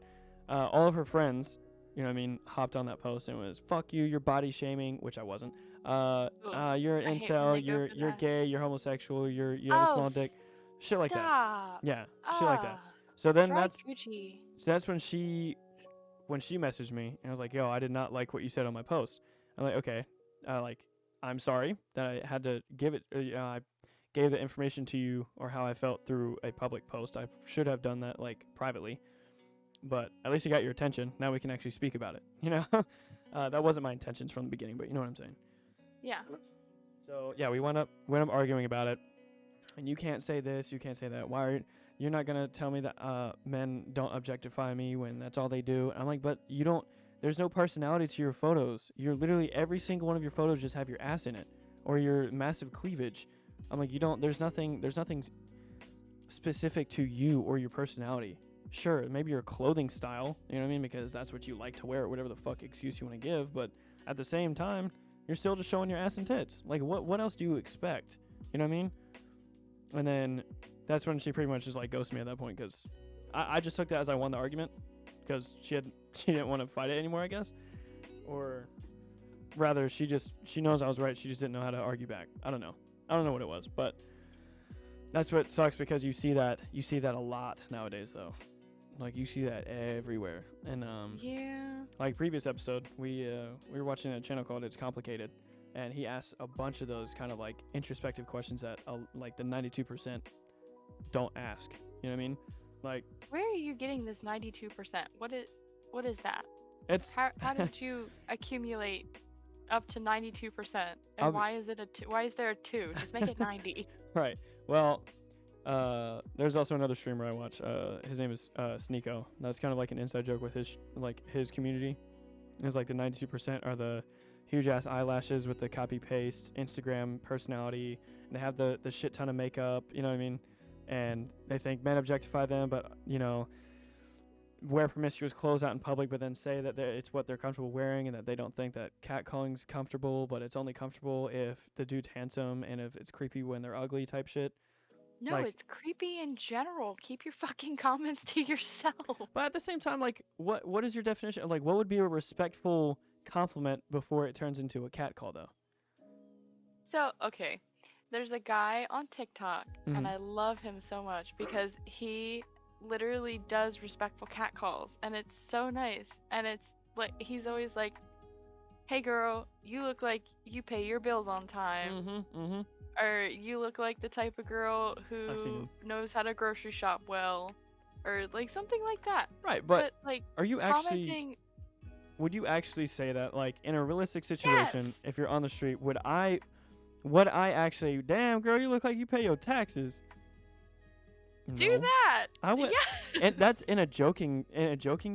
All of her friends, you know what I mean, hopped on that post and was, fuck you, you're body shaming, which I wasn't. Ugh, You're an I hate when they incel, go for you're that. gay, you're homosexual, you have a Oh, small dick, shit like that. stop. Yeah, shit like that. Ah, So then dry coochie. that's when she messaged me and was like, yo, I did not like what you said on my post. I'm like, okay, like, I'm sorry that I had to give it. I gave the information to you or how I felt through a public post. I should have done that like privately, but at least you got your attention. Now we can actually speak about it. You know, that wasn't my intentions from the beginning, but you know what I'm saying. Yeah. So yeah, we went up arguing about it, and you can't say this, you can't say that. Why are you're not gonna tell me that men don't objectify me when that's all they do? And I'm like, but you don't. There's no personality to your photos. You're literally every single one of your photos just have your ass in it or your massive cleavage. I'm like, you don't. There's nothing specific to you or your personality. Sure, maybe your clothing style, you know what I mean, because that's what you like to wear, or whatever the fuck excuse you want to give. But at the same time, you're still just showing your ass and tits. Like, what else do you expect? You know what I mean? And then that's when she pretty much just like ghosted me at that point, because I just took that as I won the argument, because she didn't want to fight it anymore, I guess, or rather she knows I was right. She just didn't know how to argue back. I don't know what it was, but that's what sucks, because you see that a lot nowadays though. Like, you see that everywhere. And Yeah. like previous episode, we were watching a channel called It's Complicated, and he asked a bunch of those kind of like introspective questions that like the 92% don't ask. You know what I mean? Like, Where are you getting this 92%? What is that? it's How did you accumulate up to 92%? I'll And be- why is there a 2? Just make it 90. right. Well, there's also another streamer I watch. His name is Sneeko. That's kind of like an inside joke with his community. It's like the 92% are the huge ass eyelashes with the copy paste Instagram personality. And they have the shit ton of makeup. You know what I mean? And they think men objectify them, but you know, wear promiscuous clothes out in public, but then say that it's what they're comfortable wearing, and that they don't think that catcalling's comfortable, but it's only comfortable if the dude's handsome and if it's creepy when they're ugly type shit. No, Like, it's creepy in general. Keep your fucking comments to yourself. but at the same time, like, what is your definition? Like, what would be a respectful compliment before it turns into a catcall, though? So, okay. There's a guy on TikTok, Mhm. and I love him so much because he literally does respectful catcalls, and it's so nice. And it's like, he's always like, hey girl, you look like you pay your bills on time. Or you look like the type of girl I've seen who him. knows how to grocery shop well. Or like something like that. Right, but like are you actually? commenting, Would you actually say that, like, in a realistic situation, yes, if you're on the street, would I actually, damn girl, you look like you pay your taxes? do No. that. I would, Yeah. and that's in a joking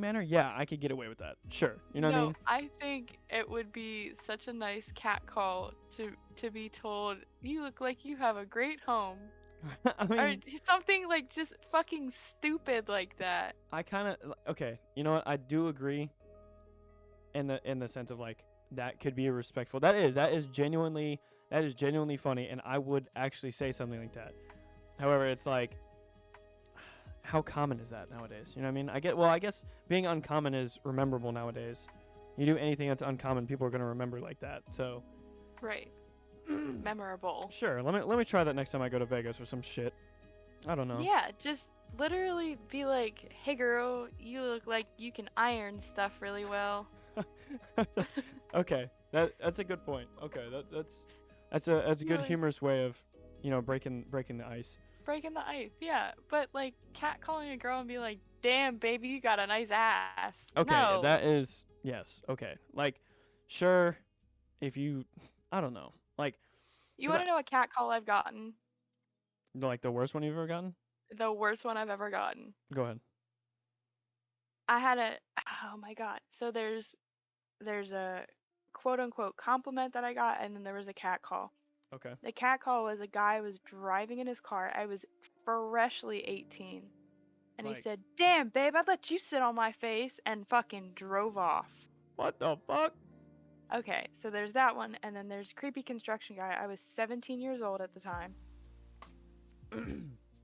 manner. Yeah, I could get away with that. Sure, you know what I No, mean? I think it would be such a nice catcall to be told, you look like you have a great home. I Or mean, something like just fucking stupid like that. I kind of okay. You know what? I do agree. In the sense of like that could be a respectful. That is genuinely funny, and I would actually say something like that. However, it's like, how common is that nowadays? You know what I mean? I guess being uncommon is rememberable nowadays. You do anything that's uncommon, people are gonna remember like that. So Right. Memorable. sure, let me try that next time I go to Vegas or some shit. I don't know. Yeah, just literally be like, hey girl, you look like you can iron stuff really well. Okay, that's a good point. Okay, that's a You're good like, humorous way of, you know, breaking the ice. breaking the ice, yeah. But like catcalling a girl and be like, damn baby, you got a nice ass. Okay, No. that is yes. Okay, like, sure, if you, I don't know, like, You 'cause want to know a catcall I've gotten? like the worst one you've ever gotten. The worst one I've ever gotten. Go ahead. I had a oh my god. So there's a quote unquote compliment that I got, and then there was a catcall. Okay. The catcall was a guy was driving in his car. I was freshly 18. And he Like, said, damn, babe, I'd let you sit on my face, and fucking drove off. what the fuck? Okay, so there's that one, and then there's creepy construction guy. I was 17 years old at the time,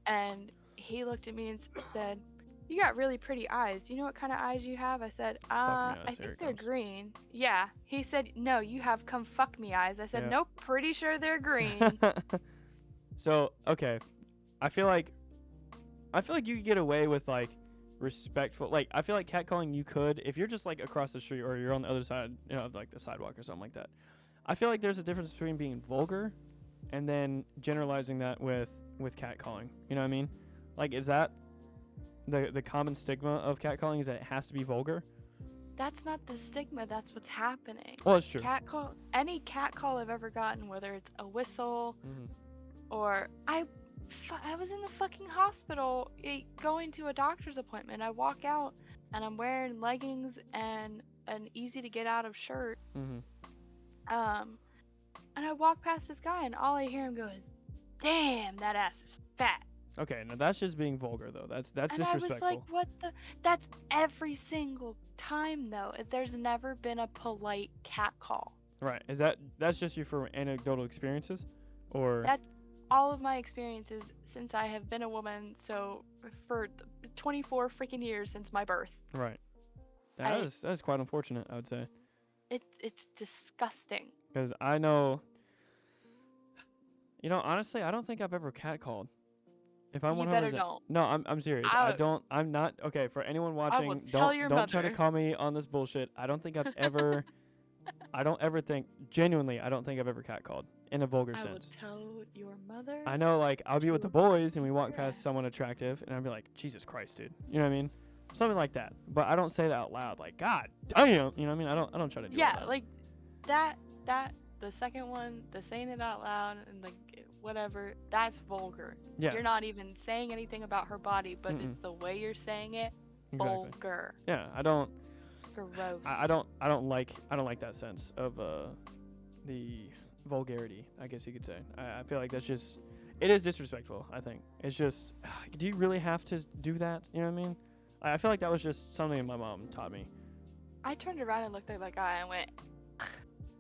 and he looked at me and said, "You got really pretty eyes. Do you know what kind of eyes you have?" I said, Fuck me, I eyes. Here think it they're comes. green." Yeah. He said, "No, you have come fuck me eyes." I said, Yeah. "Nope, pretty sure they're green." So okay, I feel like you could get away with like respectful. Like I feel like catcalling you could if you're just like across the street or you're on the other side, of like the sidewalk or something like that. I feel like there's a difference between being vulgar and then generalizing that with catcalling. You know what I mean? Like, is that the common stigma of catcalling? Is that it has to be vulgar? That's not the stigma, that's what's happening. Well, it's true. Any cat call I've ever gotten, whether it's a whistle Mm-hmm. or I was in the fucking hospital going to a doctor's appointment. I walk out and I'm wearing leggings and an easy to get out of shirt. Mm-hmm. Um, and I walk past this guy and all I hear him go is, "Damn, that ass is fat." Okay, now that's just being vulgar though. That's And I was like, disrespectful. "What the?" That's every single time though. There's never been a polite cat call. Right. That's just you for anecdotal experiences, or That's all of my experiences since I have been a woman. So for 24 freaking years since my birth. right? I That's quite unfortunate, I would say, it's disgusting. because I know, honestly, I don't think I've ever catcalled. If I'm You better 100%, don't. no, I'm serious. I I don't. I'm not. Okay, for anyone I will watching, tell your don't try to mother. call me on this bullshit. I don't think I've ever. I don't ever think genuinely. I don't think I've ever catcalled in a vulgar I will sense. tell your mother. I know, like, I'll be with the boys and we walk Yeah. past someone attractive, and I'll be like, Jesus Christ, dude. You know what I mean? Something like that. But I don't say that out loud. Like, God damn. You know what I mean? I don't try to do all Yeah, that. like that the second one, the saying it out loud and like whatever, that's vulgar. Yeah. You're not even saying anything about her body, but Mm-mm. it's the way you're saying it. Exactly. Vulgar. Yeah. I don't. Gross. I don't like that sense of the vulgarity, I guess you could say. I feel like that's just, it is disrespectful. I think it's just, do you really have to do that? You know what I mean? I feel like that was just something my mom taught me. I turned around and looked at that guy and went,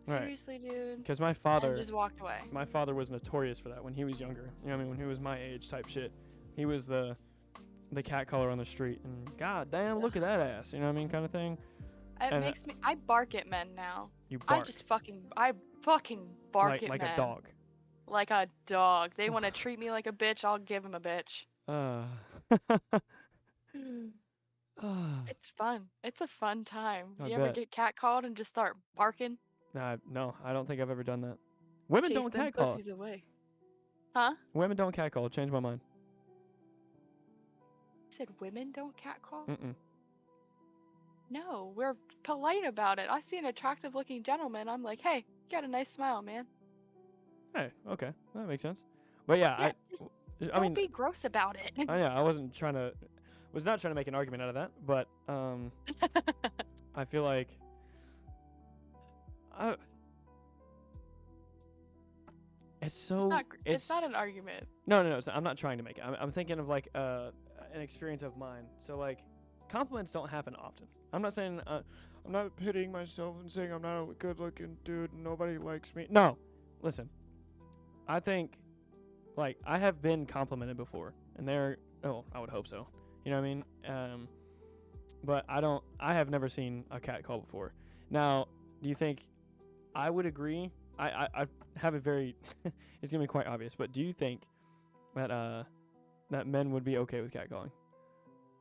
Right. "Seriously, dude?" Because my And father just walked away. was notorious for that when he was younger. You know what I mean? When he was my age type shit, he was the cat caller on the street, and God damn, look at that ass. You know what I mean? Kind of thing. It And makes me. I bark at men now. You bark I fucking bark at like men. a dog. Like a dog. They want to treat me like a bitch. I'll give them a bitch. It's fun. It's a fun time. I You ever bet. get catcalled and just start barking? No, I don't think I've ever done that. Women Chase don't them catcall. pussies away. Huh? Women don't catcall. Change my mind. You said women don't catcall? Mm-mm. No, we're polite about it. I see an attractive looking gentleman. I'm like, "Hey, you got a nice smile, man." Hey, okay, that makes sense. But yeah, Yeah, just I don't mean, be gross about it. yeah, I was not trying to make an argument out of that, but I feel like it's so It's not an argument. No, I'm not trying to make it. I'm thinking of like an experience of mine. So like, compliments don't happen often. I'm not saying I'm not pitying myself and saying I'm not a good-looking dude and nobody likes me. No, listen, I think like I have been complimented before, and I would hope so. You know what I mean? But I have never seen a cat call before. Now, do you think I would agree? I have a very it's gonna be quite obvious, but do you think that that men would be okay with catcalling?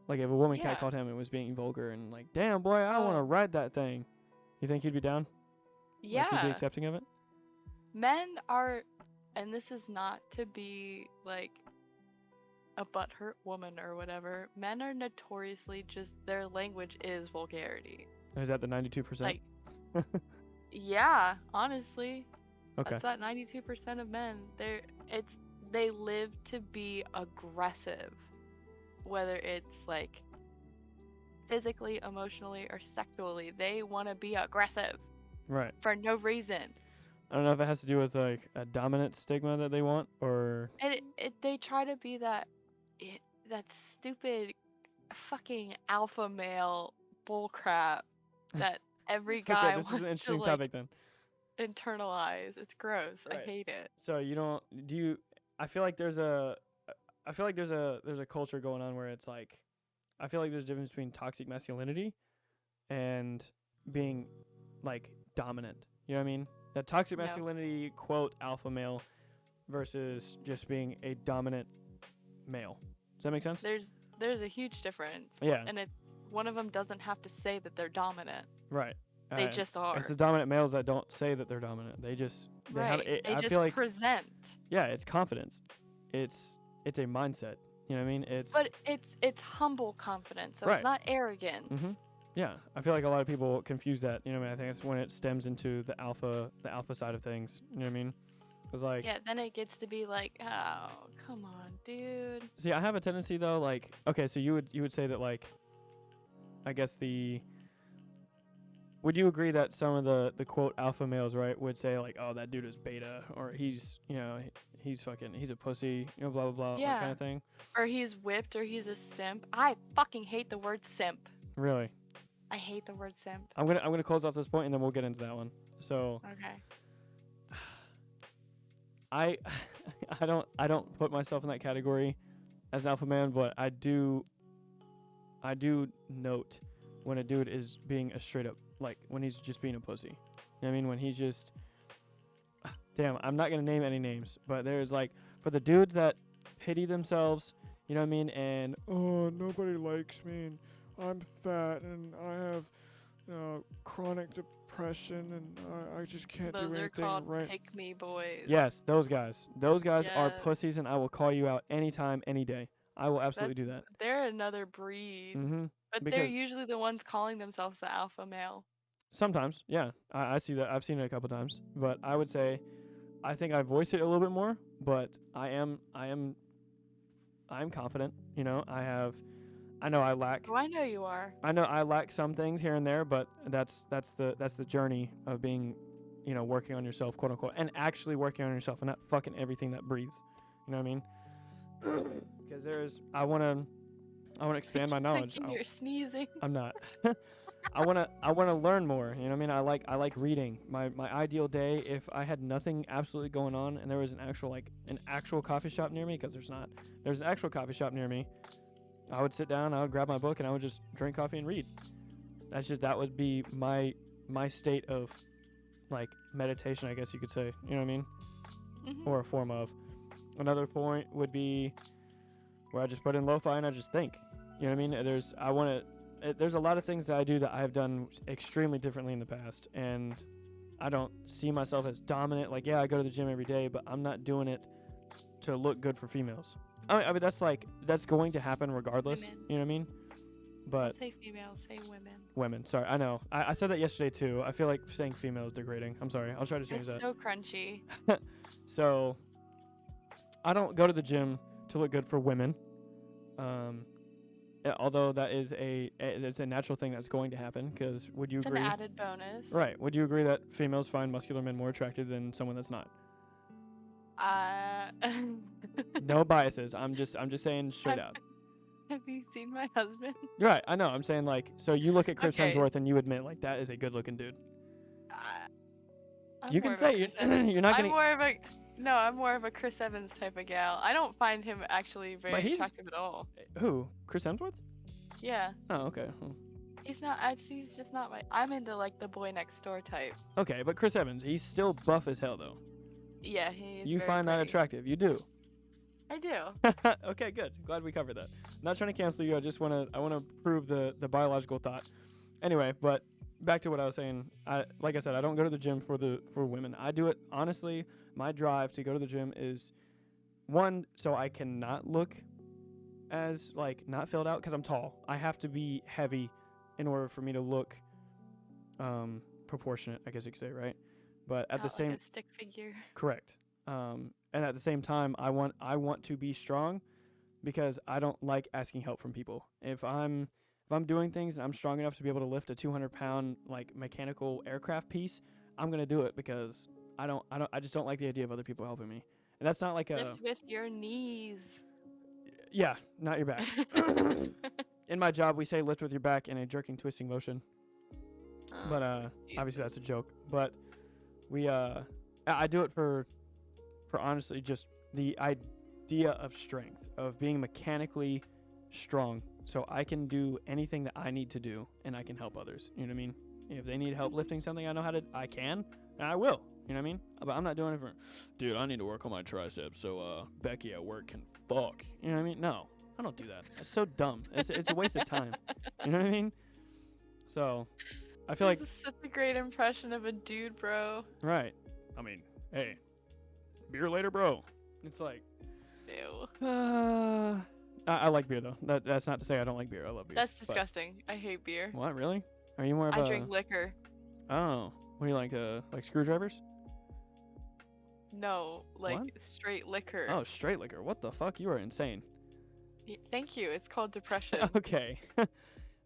Like if a woman Yeah. catcalled him and was being vulgar and like, damn boy, I want to ride that thing. You think he'd be down? Yeah. Like he'd be accepting of it? Men are, and this is not to be like a butthurt woman or whatever. Men are notoriously just, their language is vulgarity. Is that the 92%? Like, yeah, honestly. Okay. That's that 92% of men. They live to be aggressive. Whether it's like physically, emotionally, or sexually, they want to be aggressive. Right. For no reason. I don't know if it has to do with like a dominant stigma that they want, or They try to be that stupid fucking alpha male bullcrap that every Okay, guy this is an wants to interesting like topic then. internalize. It's gross. I Right. hate it. So you don't do you? I feel like there's a, I feel like there's a culture going on where it's like, I feel like there's a difference between toxic masculinity and being like dominant. You know what I mean? That toxic No. masculinity, quote, alpha male versus just being a dominant male. Does that make sense? There's a huge difference. Yeah. And it's one of them doesn't have to say that they're dominant. Right. They just are. It's the dominant males that don't say that they're dominant. They just they have Right. it. They I just feel like present. yeah, it's confidence. It's a mindset. You know what I mean? It's But it's humble confidence, so Right. it's not arrogance. Mhm. Yeah, I feel like a lot of people confuse that. You know what I mean? I think it's when it stems into the alpha side of things. You know what I mean? It's like, Yeah, then it gets to be like, oh, come on, dude. see, I have a tendency though, like, okay, so you would say that, like, I guess would you agree that some of the quote alpha males, right, would say like, oh, that dude is beta, or he's, you know, he's a pussy, you know, blah blah blah, Yeah. that kind of thing. Or he's whipped, or he's a simp. I fucking hate the word simp. Really? I hate the word simp. I'm gonna close off this point and then we'll get into that one. So Okay. I don't put myself in that category as an alpha man, but I do note when a dude is being a straight up, like, when he's just being a pussy. You know what I mean? When he's just, damn, I'm not gonna name any names, but there's like, for the dudes that pity themselves, you know what I mean, and oh, nobody likes me, and I'm fat, and I have chronic depression, and I just can't Those do are anything called right. pick me boys. Yes, those guys. Those guys are Yes. pussies, and I will call you out anytime, any day. I will absolutely do that. They're another breed. Mm-hmm. But they're Because usually the ones calling themselves the alpha male. sometimes, yeah, I see that. I've seen it a couple times, but I would say, I think I voice it a little bit more. But I'm confident. You know, I know I lack. Oh, I know you are. I know I lack some things here and there, but that's the journey of being, you know, working on yourself, quote unquote, and actually working on yourself, and not fucking everything that breathes. You know what I mean? Because I want to expand my knowledge. You're sneezing. I'm not. I want to learn more. You know what I mean? I like reading. My ideal day, if I had nothing absolutely going on and there was an actual coffee shop near me, because there's an actual coffee shop near me, I would sit down, I would grab my book, and I would just drink coffee and read. That would be my state of, like, meditation, I guess you could say. You know what I mean? Mm-hmm. Or a form of. Another point would be where I just put in lo-fi and I just think. You know what I mean? There's a lot of things that I do that I have done extremely differently in the past, and I don't see myself as dominant. Like, yeah, I go to the gym every day, but I'm not doing it to look good for females. I mean that's going to happen regardless. Women. You know what I mean? But Say female, say women. Women. Sorry, I know. I said that yesterday too. I feel like saying female is degrading. I'm sorry. I'll try to change It's that. so crunchy. So I don't go to the gym to look good for women. Although that is it's a natural thing that's going to happen, because would you It's agree? an added bonus. Right. Would you agree that females find muscular men more attractive than someone that's not? No biases. I'm just saying straight out. Have you seen my husband? Right. I know. I'm saying, like, so you look at Chris Okay. Hemsworth and you admit, like, that is a good looking dude. I'm You more can of a say Chris you're Evans. not I'm gonna. more of a Chris Evans type of gal. I don't find him actually But very he's- attractive at all. Who? Chris Hemsworth? Yeah, Oh, okay. he's not. He's just not my. I'm into like the boy next door type. Okay, but Chris Evans, he's still buff as hell though. Yeah, he. You find that attractive? You do. I do. Okay, good. Glad we covered that. Not trying to cancel you. I want to prove the biological thought. Anyway, but back to what I was saying. Like I said, I don't go to the gym for women. I do it honestly. My drive to go to the gym is, one, so I cannot look as, like, not filled out, because I'm tall. I have to be heavy in order for me to look proportionate, I guess you could say, right? But at the Not same like a stick figure. correct. And at the same time, I want to be strong, because I don't like asking help from people. If I'm doing things and I'm strong enough to be able to lift a 200-pound, like, mechanical aircraft piece, I'm gonna do it, because I just don't like the idea of other people helping me. And that's not like a Lift with your knees. yeah, not your back. In my job, we say lift with your back in a jerking, twisting motion. But obviously that's a joke. But we I do it for honestly just the idea of strength, of being mechanically strong, so I can do anything that I need to do and I can help others. You know what I mean? If they need help lifting something I can, and I will. You know what I mean? But I'm not doing it for, dude, I need to work on my triceps so Becky at work can fuck. You know what I mean? No, I don't do that. It's so dumb. It's a waste of time. You know what I mean? So I feel this is such a great impression of a dude, bro. Right. I mean, hey, beer later, bro. It's like, Ew. I like beer though. That's not to say I don't like beer. I love beer. That's disgusting. I hate beer. What, really? Are you more of I drink liquor. Oh, what do you like screwdrivers? No, like What? straight liquor. Oh, straight liquor. What the fuck? You are insane. Thank you. It's called depression. Okay.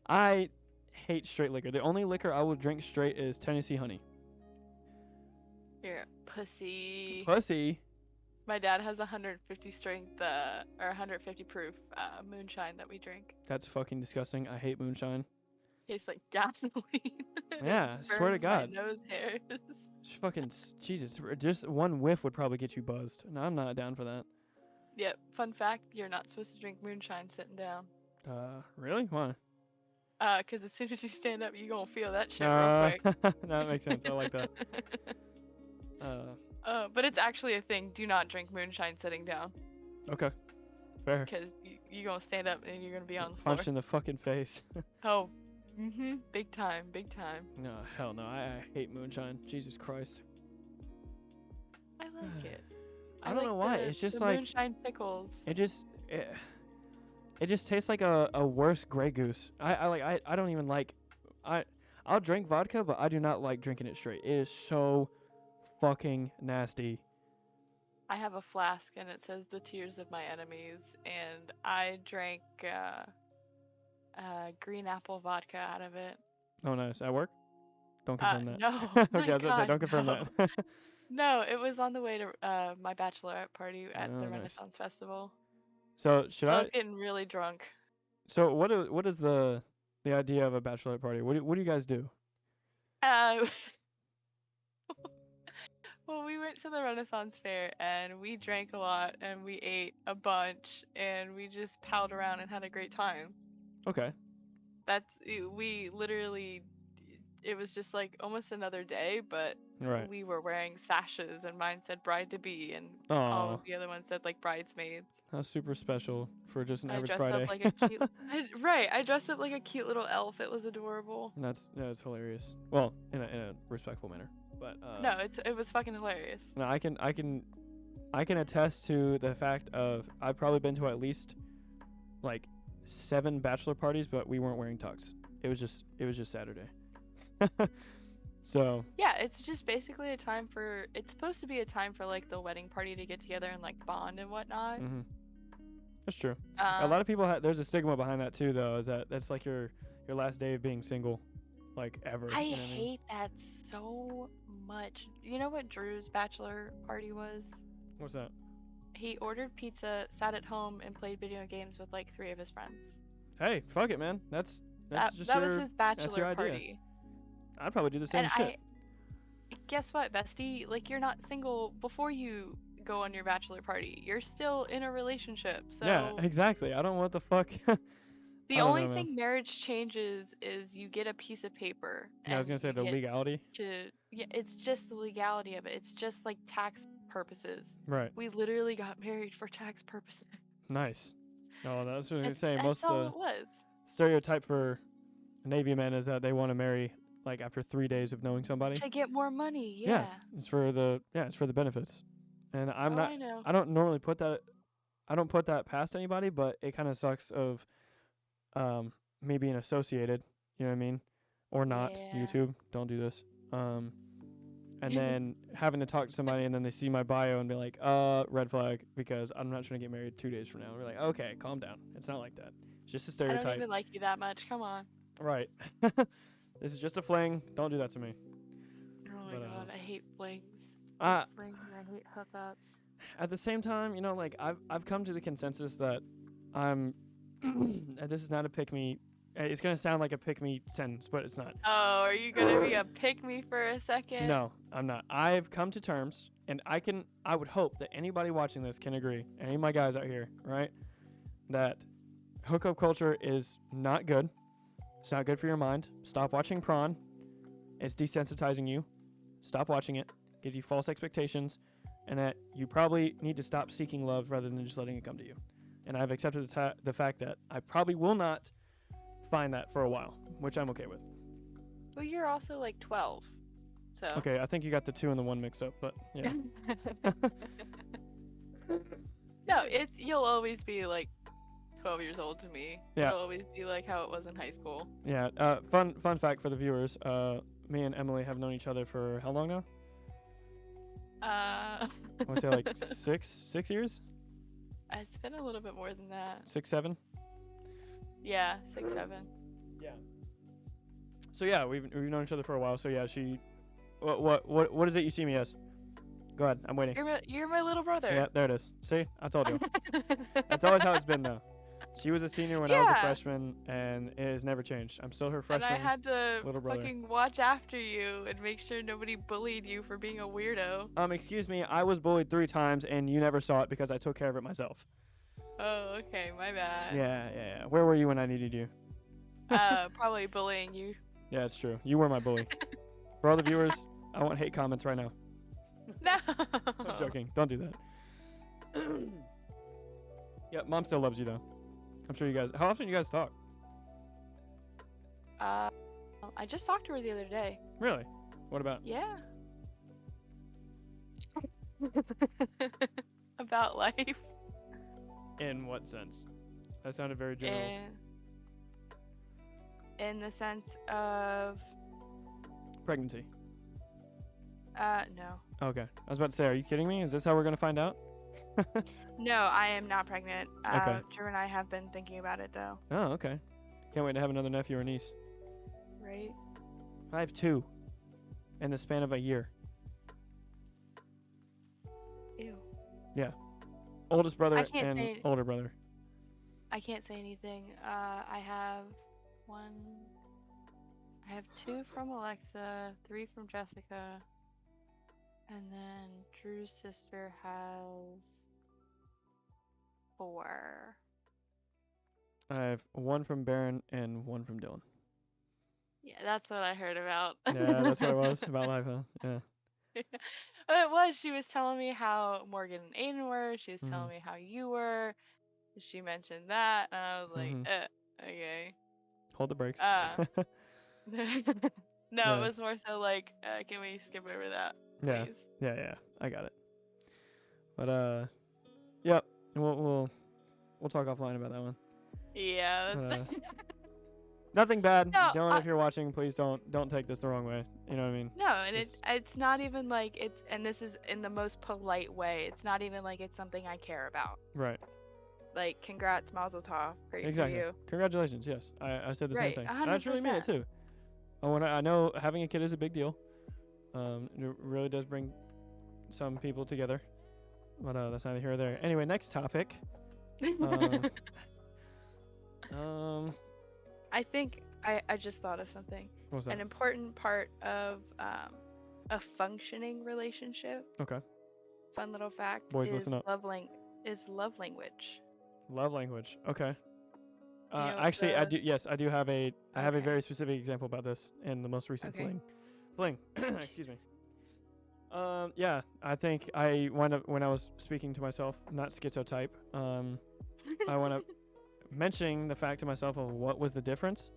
I hate straight liquor. The only liquor I will drink straight is Tennessee honey. You're a pussy. Pussy. My dad has 150 strength, or 150 proof moonshine that we drink. That's fucking disgusting. I hate moonshine. Tastes like gasoline. Yeah, swear to God. My nose hairs. Just fucking Jesus. Just one whiff would probably get you buzzed. No, I'm not down for that. Yep. Fun fact: you're not supposed to drink moonshine sitting down. Really? Why? 'Cause as soon as you stand up, you gonna feel that shit real quick. That makes sense. I like that. But it's actually a thing. Do not drink moonshine sitting down. Okay. Fair. Because you're gonna stand up and you're gonna be on the floor. Punched in the fucking face. Oh. Big time. Big time. No, hell no. I hate moonshine. Jesus Christ. I like it. I don't know why. It's just like moonshine pickles. It just tastes like a worse Grey Goose. I don't even like. I'll drink vodka, but I do not like drinking it straight. It is so fucking nasty. I have a flask and it says the tears of my enemies, and I drank green apple vodka out of it. Oh, nice. At work? Don't confirm that. No. Okay, I was gonna say, don't confirm that. No, it was on the way to my bachelorette party at the nice. Renaissance Festival. So I was getting really drunk. So what is the idea of a bachelorette party? What do you guys do? Well, we went to the Renaissance Fair and we drank a lot and we ate a bunch and we just palled around and had a great time. Okay. We literally, it was just like almost another day, but right. We were wearing sashes and mine said bride to be and all of the other ones said like bridesmaids. That's super special for just an average dressed Friday. Up like a cute, I dressed up like a cute little elf. It was adorable. That's hilarious. Well, in a respectful manner. But no, it was fucking hilarious. No, I can attest to the fact of I've probably been to at least like 7 bachelor parties, but we weren't wearing tux. It was just Saturday. So yeah, it's just basically it's supposed to be a time for like the wedding party to get together and like bond and whatnot. Mm-hmm. That's true. A lot of people there's a stigma behind that too, though, is that's like your last day of being single, like ever. I hate that so much. You know what Drew's bachelor party was? What's that? He ordered pizza, sat at home, and played video games with like 3 of his friends. Hey, fuck it, man. That was his bachelor party. I'd probably do the same shit. Guess what, bestie? Like, you're not single before you go on your bachelor party. You're still in a relationship. So yeah, exactly. I don't want the fuck. The only thing marriage changes is you get a piece of paper. Yeah, I was gonna say the legality. It's just the legality of it. It's just like tax purposes. Right. We literally got married for tax purposes. Nice. No, that's what I was gonna say. That's all it was. Stereotype for Navy men is that they want to marry like after 3 days of knowing somebody. To get more money, yeah. It's for the benefits. And I don't normally put that past anybody, but it kind of sucks of me being associated, you know what I mean? Or not. Yeah. YouTube, don't do this. And then having to talk to somebody and then they see my bio and be like, red flag, because I'm not trying to get married 2 days from now. We're like, okay, calm down. It's not like that. It's just a stereotype. I don't even like you that much. Come on. Right. This is just a fling. Don't do that to me. Oh my god, I hate flings. Flings, I hate hookups. At the same time, you know, like, I've come to the consensus that I'm and this is not a pick me, but I'm It's gonna sound like a pick me sentence, but it's not. Oh, are you gonna be a pick me for a second? No, I'm not. I've come to terms, and I would hope that anybody watching this can agree, any of my guys out here, right, that hookup culture is not good. It's not good for your mind. Stop watching prawn. It's desensitizing you. Stop watching it. Gives you false expectations, and that you probably need to stop seeking love rather than just letting it come to you. And I've accepted the fact that I probably will not find that for a while, which I'm okay with. Well, you're also like 12, so. Okay, I think you got the 2 and the 1 mixed up, but yeah. No, you'll always be like 12 years old to me. Yeah. It'll always be like how it was in high school. Yeah. Fun fact for the viewers. Me and Emily have known each other for how long now? I want to say like 6 years. It's been a little bit more than that. 6, 7. Yeah, 6, 7. Yeah. So yeah, we've known each other for a while. So yeah, she. What is it you see me as? Go ahead, I'm waiting. You're my little brother. Yeah, there it is. See, I told you. That's always how it's been though. She was a senior when I was a freshman, and it has never changed. I'm still her freshman. And I had to little brother. fucking watch after you and make sure nobody bullied you for being a weirdo. Excuse me, I was bullied 3 times, and you never saw it because I took care of it myself. Oh, okay, my bad. Yeah. Where were you when I needed you? Probably bullying you. Yeah, it's true. You were my bully. For all the viewers, I want hate comments right now. No. I'm joking. Don't do that. Yeah, Mom still loves you though. I'm sure you guys. How often do you guys talk? I just talked to her the other day. Really? What about? Yeah. About life. In what sense? That sounded very general. In the sense of Pregnancy. No. Okay. I was about to say, are you kidding me? Is this how we're gonna find out? No, I am not pregnant. Okay. Drew and I have been thinking about it though. Oh, okay. Can't wait to have another nephew or niece. Right? I have 2 in the span of a year. Ew. Yeah. Oldest brother can't and say- older brother. I can't say anything. I have 2 from Alexa, 3 from Jessica, and then Drew's sister has 4. I have 1 from Baron and 1 from Dylan. Yeah, that's what I heard about. Yeah, that's what it was about life, huh? Yeah. It was. She was telling me how Morgan and Aiden were. She was telling me how you were. She mentioned that, and I was like, okay. Hold the brakes. No, Yeah. it was more so like, can we skip over that, Yeah. please? Yeah, I got it. But yep, we'll talk offline about that one. Yeah, that's Nothing bad. No, Dylan, if you're watching, please don't take this the wrong way. You know what I mean? no, and it's not even like it's, and this is in the most polite way. It's not even like it's something I care about. Right. Like, congrats, Mazel Tov, great Exactly. for you. Congratulations. Yes, I said the Right, same thing. And I truly mean it 100%. too. I know having a kid is a big deal. It really does bring some people together. But that's neither here nor there. Anyway, next topic. I think I just thought of something. What's that? An important part of a functioning relationship. Okay. Fun little fact. Boys, is listen up. love language. Love language. Okay. Do you know what Actually, I the- do. Yes, I do have I have a Okay. very specific example about this in the most recent Okay. fling. Excuse me. Yeah, I think I wound up when I was speaking to myself, not schizotype. I wound up mentioning the fact to myself of what was the difference,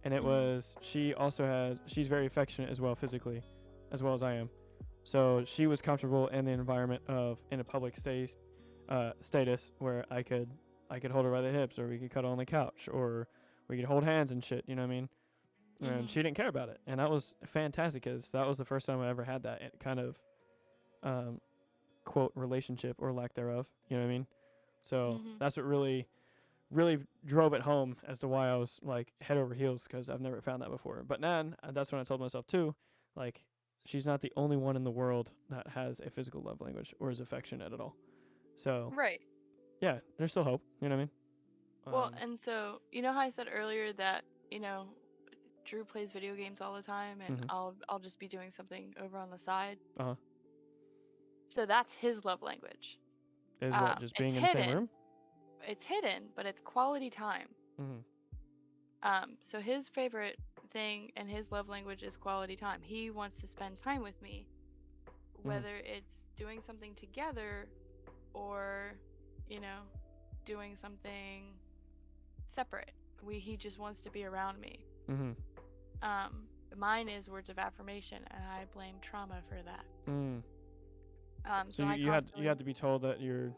and it was she's very affectionate as well physically, as well as I am. So she was comfortable in the environment of in a public status where I could hold her by the hips, or we could cuddle on the couch, or we could hold hands and shit. You know what I mean? And she didn't care about it, and that was fantastic because that was the first time I ever had that kind of quote relationship or lack thereof. You know what I mean? So that's what really drove it home as to why I was like head over heels, because I've never found that before. But then that's when I told myself too, like, she's not the only one in the world that has a physical love language or is affectionate at all. So Right. yeah, there's still hope. You know what I mean? Well, and so, you know how I said earlier that you know, Drew plays video games all the time, and I'll just be doing something over on the side. So that's his love language. Is what, just being in the same room? It's hidden, but it's quality time. So his favorite thing and his love language is quality time. He wants to spend time with me, whether it's doing something together or, you know, doing something separate. He just wants to be around me. Mine is words of affirmation, and I blame trauma for that. So you had to be told that you're.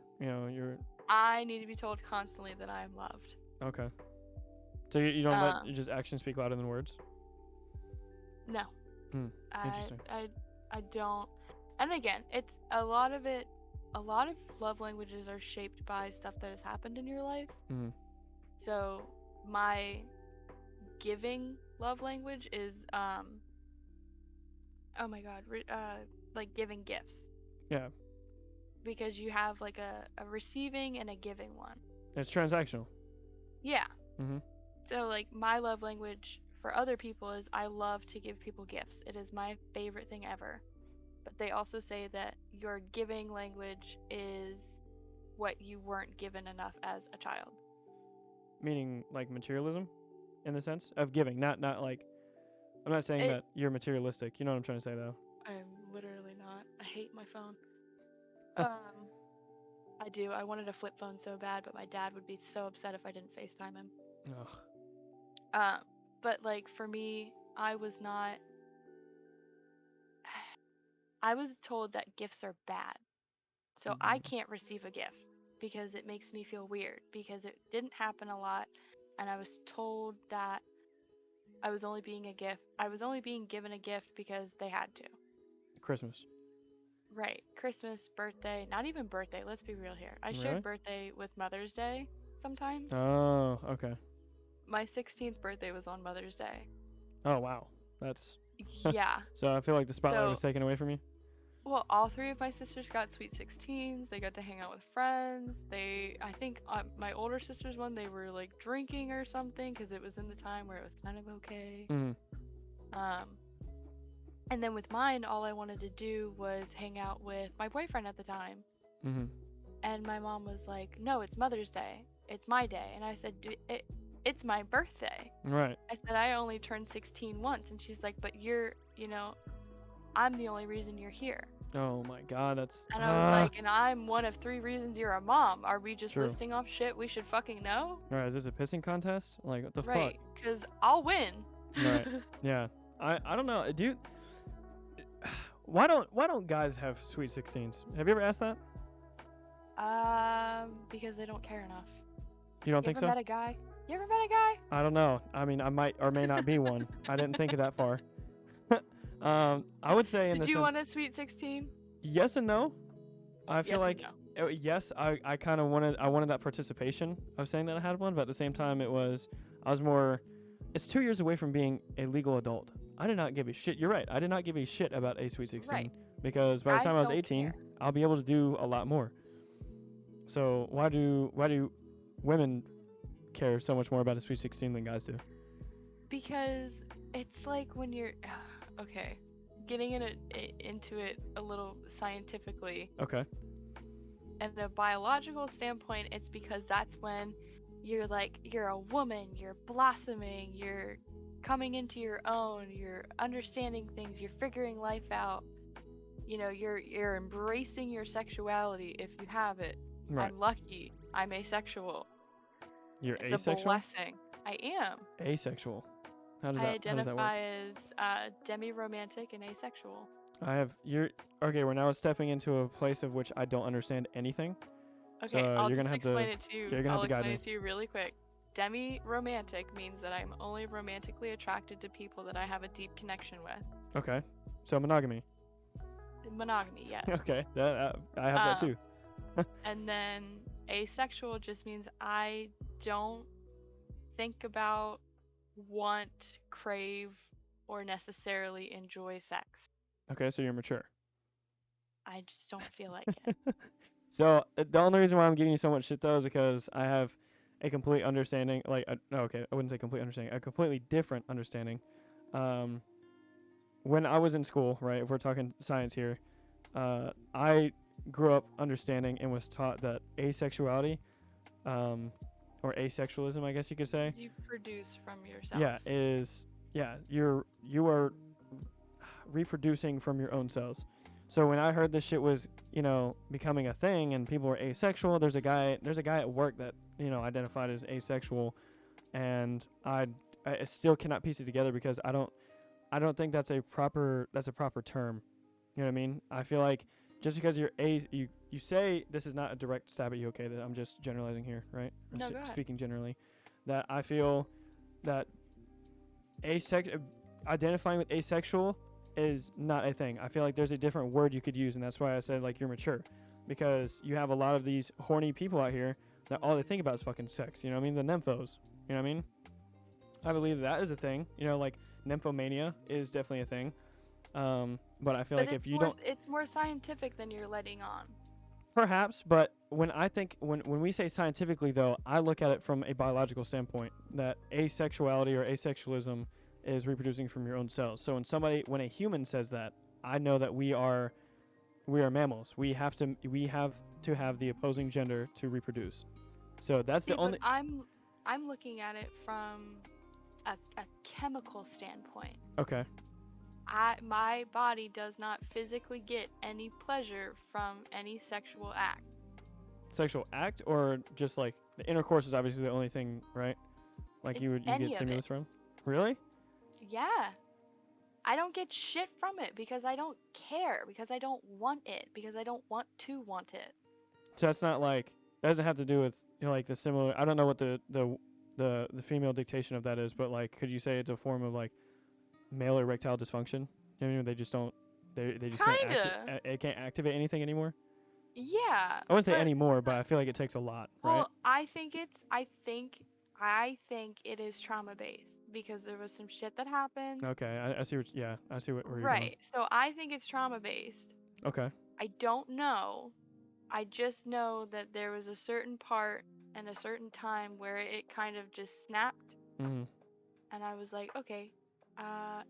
I need to be told constantly that I am loved. Okay. So you don't let just actions speak louder than words? No. Interesting. I don't. And again, it's a lot of love languages are shaped by stuff that has happened in your life. So my giving love language is oh my god, like giving gifts. Yeah. Because you have like a receiving and a giving one. It's transactional. Yeah. So like my love language for other people is I love to give people gifts. It is my favorite thing ever. But they also say that your giving language is what you weren't given enough as a child. Meaning like materialism in the sense of giving, not like, I'm not saying that you're materialistic. You know what I'm trying to say though. I'm literally not. I hate my phone. I do. I wanted a flip phone so bad, but my dad would be so upset if I didn't FaceTime him. But like for me, I was told that gifts are bad. So I can't receive a gift because it makes me feel weird because it didn't happen a lot, and I was told that I was only being given a gift because they had to. Christmas. Right. Christmas, birthday, not even birthday. Let's be real here. I shared birthday with Mother's Day sometimes. Oh, okay. My 16th birthday was on Mother's Day. Oh, wow. That's... Yeah. So I feel like the spotlight was taken away from you? Well, all three of my sisters got sweet 16s. They got to hang out with friends. I think my older sister's one, they were like drinking or something because it was in the time where it was kind of okay. And then with mine, all I wanted to do was hang out with my boyfriend at the time. And my mom was like, no, it's Mother's Day. It's my day. And I said, it's my birthday. Right. I said, I only turned 16 once. And she's like, but I'm the only reason you're here. Oh my god, that's... And I was like, and I'm one of 3 reasons you're a mom. Are we just listing off shit we should fucking know? Right, is this a pissing contest? Like, what the fuck? Right, because I'll win. Right, yeah. I don't know, dude. Why don't guys have sweet 16s? Have you ever asked that? Because they don't care enough. You don't think so? You ever met a guy? I don't know. I mean, I might or may not be one. I didn't think of that far. I would say in the sense... Did you want a sweet 16? Yes and no. I feel like no. Yes, I kind of wanted that participation of saying that I had one, but at the same time it's 2 years away from being a legal adult. I did not give a shit. You're right. I did not give a shit about a sweet 16 because by the time I was 18, I'll be able to do a lot more. So why do women care so much more about a sweet 16 than guys do? Because it's like when you're okay, getting into it a little scientifically. Okay. And a biological standpoint, it's because that's when you're a woman, you're blossoming, you're coming into your own, you're understanding things, you're figuring life out. You're embracing your sexuality if you have it. Right. I'm lucky. I'm asexual. You're it's asexual? It's a blessing. I am. Asexual. I identify as demi-romantic and asexual. Okay, we're now stepping into a place of which I don't understand anything. Okay, so I'll just explain it to you. I'll explain it to you really quick. Demi-romantic means that I'm only romantically attracted to people that I have a deep connection with. Okay, so monogamy. Monogamy, yes. Okay, I have that too. And then asexual just means I don't think about, want, crave, or necessarily enjoy sex. Okay, so you're mature. I just don't feel like it. So the only reason why I'm giving you so much shit though is because I have a complete understanding, like okay, I wouldn't say complete understanding, a completely different understanding. When I was in school, right, if we're talking science here, I grew up understanding and was taught that asexuality, or asexualism, I guess you could say. You produce from yourself. Yeah, you are reproducing from your own cells. So when I heard this shit was, becoming a thing and people were asexual, there's a guy at work that, identified as asexual, and I still cannot piece it together because I don't think that's a proper term. You know what I mean? I feel like just because you're you say, this is not a direct stab at you, okay, that I'm just generalizing here, right? No, go ahead. Speaking generally, that I feel that identifying with asexual is not a thing. I feel like there's a different word you could use, and that's why I said, like, you're mature, because you have a lot of these horny people out here that all they think about is fucking sex. You know what I mean? The nymphos. You know what I mean? I believe that is a thing. Like nymphomania is definitely a thing. But I feel like if you don't, it's more scientific than you're letting on. Perhaps, but when we say scientifically, though, I look at it from a biological standpoint, that asexuality or asexualism is reproducing from your own cells. So when a human says that, I know that we are mammals. We have to have the opposing gender to reproduce. So that's the only. I'm looking at it from a chemical standpoint. Okay. My body does not physically get any pleasure from any sexual act. Sexual act, or just like the intercourse is obviously the only thing, right? Like you get stimulus from? Really? Yeah. I don't get shit from it because I don't care, because I don't want it, because I don't want to want it. So that's not like, that doesn't have to do with, like the similar, I don't know what the female dictation of that is, but like, could you say it's a form of like male erectile dysfunction? You know, they just don't, they just it can't activate anything anymore? Yeah. I wouldn't say anymore, but I feel like it takes a lot, right? Well, I think it is trauma based because there was some shit that happened. Okay, I see what you're Right. doing. So I think it's trauma based. Okay. I don't know. I just know that there was a certain part and a certain time where it kind of just snapped. Mm-hmm. And I was like, okay,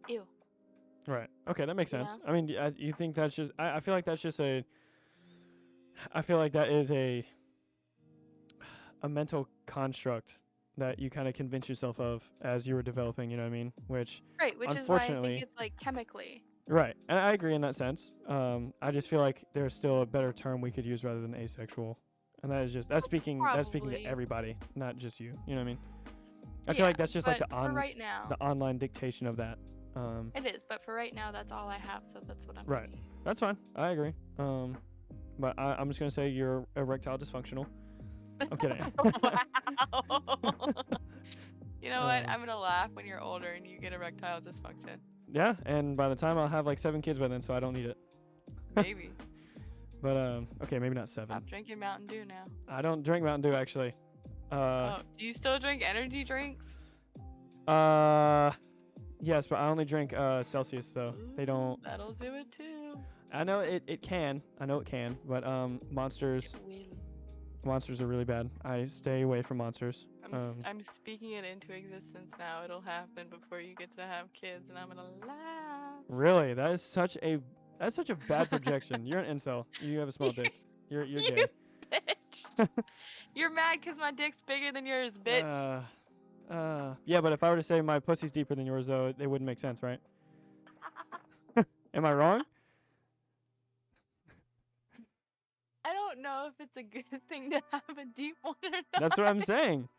ew. Right. Okay, that makes sense. Yeah. I mean, you think that's just, I feel like that's just I feel like that is a mental construct that you kind of convince yourself of as you were developing, you know what I mean? Which is why I think it's like chemically. Right. And I agree in that sense. I just feel like there's still a better term we could use rather than asexual. And that's speaking to everybody, not just you. You know what I mean? I feel like that's just like the online dictation of that. It is, but for right now, that's all I have, so that's what I'm right. Doing. That's fine. I agree. But I'm just gonna say you're erectile dysfunctional. I'm kidding. Wow. You know what? I'm gonna laugh when you're older and you get erectile dysfunction. Yeah, and by the time I'll have like 7 kids by then, so I don't need it. Maybe. But okay, maybe not 7. Stop drinking Mountain Dew now. I don't drink Mountain Dew actually. Do you still drink energy drinks? Yes, but I only drink Celsius, so they don't. That'll do it too. I know it can. I know it can, but Monsters are really bad. I stay away from Monsters. I'm speaking it into existence now. It'll happen before you get to have kids, and I'm gonna laugh. Really? That's such a bad projection. You're an incel. You have a small dick. You're gay. Bitch. You're mad because my dick's bigger than yours, bitch. Yeah, but if I were to say my pussy's deeper than yours, though, it wouldn't make sense, right? Am I wrong? I don't know if it's a good thing to have a deep one or not. That's what I'm saying.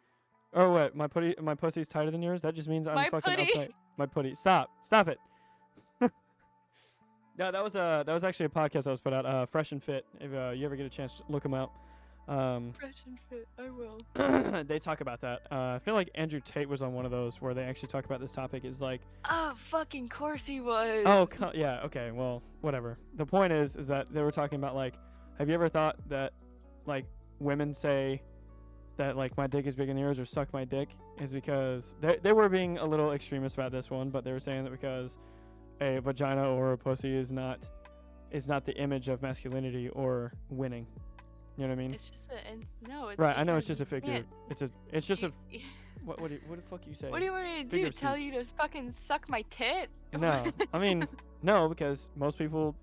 Oh, what? My pussy's tighter than yours? That just means I'm fucking outside. My putty. Stop it. No, that was actually a podcast that was put out. Fresh and Fit. If you ever get a chance, look them out. Fresh and Fit, I will. They talk about that. I feel like Andrew Tate was on one of those where they actually talk about this topic. Is like, oh, fucking course he was. Oh, yeah. Okay. Well, whatever. The point is that they were talking about like, have you ever thought that like women say that like my dick is bigger than yours or suck my dick is because they were being a little extremist about this one, but they were saying that because a vagina or a pussy is not the image of masculinity or winning. You know what I mean? It's just no. It's Right. I know because it's just a you figure. can't. It's just a You, what the fuck you say? what do you want me to Figure do? of Tell speech. you to fucking suck my tit? No, I mean no, because most people.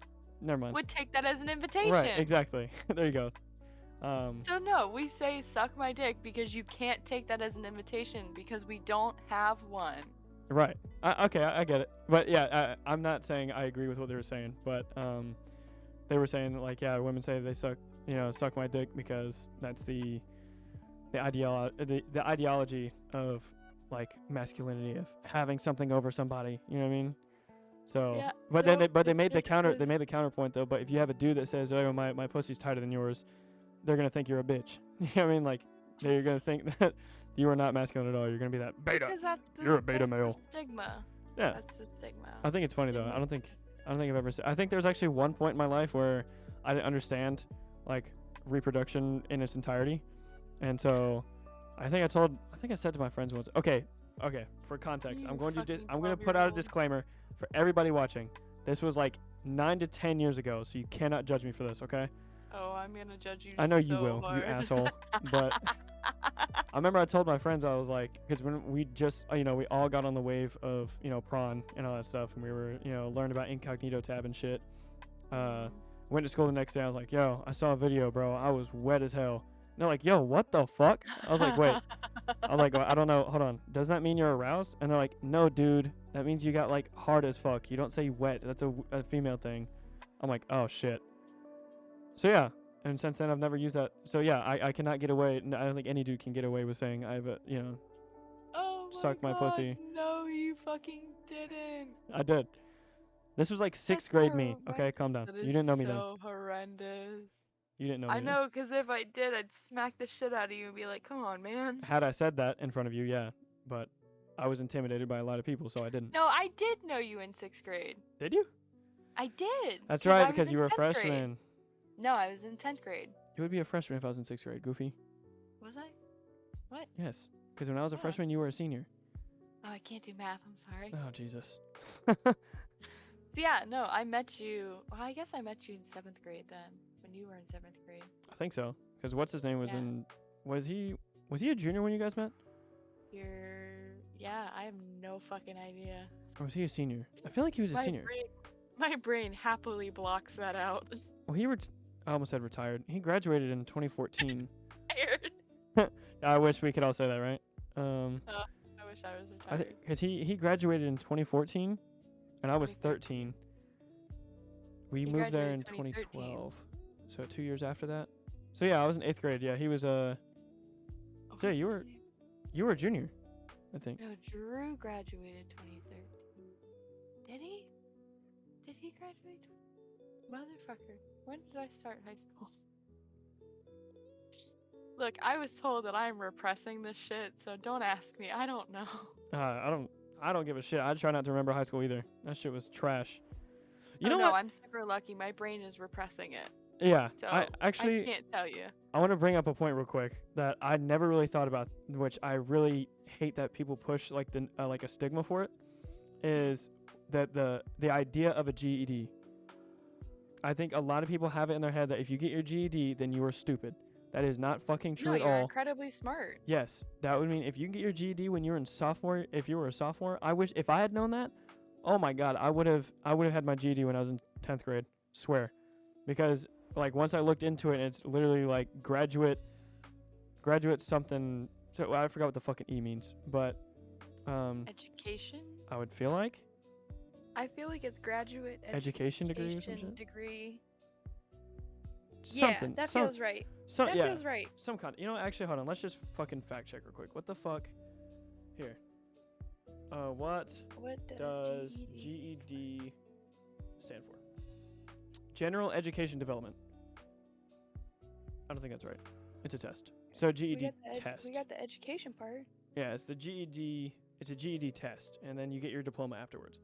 Never mind. Would take that as an invitation. Right. Exactly. There you go. So no, we say suck my dick because you can't take that as an invitation because we don't have one. Right. Okay, I get it. But yeah, I'm not saying I agree with what they were saying, but they were saying like, yeah, women say they suck my dick because that's the ideology of like masculinity, of having something over somebody. You know what I mean? So, Yeah, but no, then they made the it counter. They is. made the counterpoint though. But if you have a dude that says, "Oh, my pussy's tighter than yours," they're gonna think you're a bitch. You know what I mean? Like they're gonna think that you are not masculine at all. You're gonna be that beta. Because You're a beta that's male. the stigma. Yeah. That's the stigma. I think it's funny though. I don't think I've ever I think there's actually one point in my life where I didn't understand like reproduction in its entirety. And so I think I said to my friends once, okay, for context, I'm going to put out a disclaimer for everybody watching. This was like 9 to 10 years ago, so you cannot judge me for this, okay? Oh, I'm gonna judge you. I know so you will, hard. you asshole. But I remember I told my friends, I was like, because when we just, we all got on the wave of, prawn and all that stuff, and we were, learning about incognito tab and shit. Went to school the next day, I was like, yo, I saw a video, bro. I was wet as hell. And they're like, yo, what the fuck? I was like, wait. I was like, well, I don't know. Hold on. Does that mean you're aroused? And they're like, no, dude. That means you got, like, hard as fuck. You don't say wet. That's a female thing. I'm like, oh, shit. So, yeah. And since then, I've never used that. So, yeah, I cannot get away. I don't think any dude can get away with saying I have a, suck my pussy. No, you fucking didn't. I did. This was like sixth grade me. Okay, calm down. You didn't know me then. So horrendous. You didn't know me I know, because if I did, I'd smack the shit out of you and be like, come on, man. Had I said that in front of you, yeah. But I was intimidated by a lot of people, so I didn't. No, I did know you in 6th grade. Did you? I did. That's right, because you were a freshman. Grade. No, I was in 10th grade. You would be a freshman if I was in 6th grade, goofy. Was I? What? Yes, because when I was a freshman, you were a senior. Oh, I can't do math. I'm sorry. Oh, Jesus. So yeah, no, I met you. Well, I guess I met you in 7th grade then, when you were in 7th grade. I think so, because what's his name was in. Was he a junior when you guys met? Yeah, I have no fucking idea. Or was he a senior? I feel like he was a senior. My brain happily blocks that out. Well, I almost said retired. He graduated in 2014. Tired. I wish we could all say that, right? I wish I was retired. Because he graduated in 2014, and I was 13. We moved there in 2012, so 2 years after that. So yeah, I was in 8th grade. Yeah, he was so yeah, you were a junior, I think. No, Drew graduated 2013. Did he? Did he graduate? Motherfucker. When did I start high school? Look, I was told that I'm repressing this shit, so don't ask me. I don't know. I don't give a shit. I try not to remember high school either. That shit was trash. You know no, what? I'm super lucky. My brain is repressing it. Yeah, So I can't tell you. I want to bring up a point real quick that I never really thought about, which I really hate that people push like like a stigma for it, is that the idea of a GED. I think a lot of people have it in their head that if you get your GED, then you are stupid. That is not fucking true at all. No, you're incredibly smart. Yes, that would mean if you can get your GED when you were if you were a sophomore, I wish if I had known that, oh my God, I would have had my GED when I was in 10th grade. Swear. Because like once I looked into it, it's literally like graduate something. So I forgot what the fucking E means, but education. I would feel like. I feel like it's graduate education degree or some shit. Something. Yeah, that feels right. That feels right. Some kind. Actually, hold on. Let's just fucking fact check real quick. What the fuck? Here. What does GED stand for? General Education Development. I don't think that's right. It's a test. So GED test. We got the education part. Yeah, it's the GED. It's a GED test, and then you get your diploma afterwards.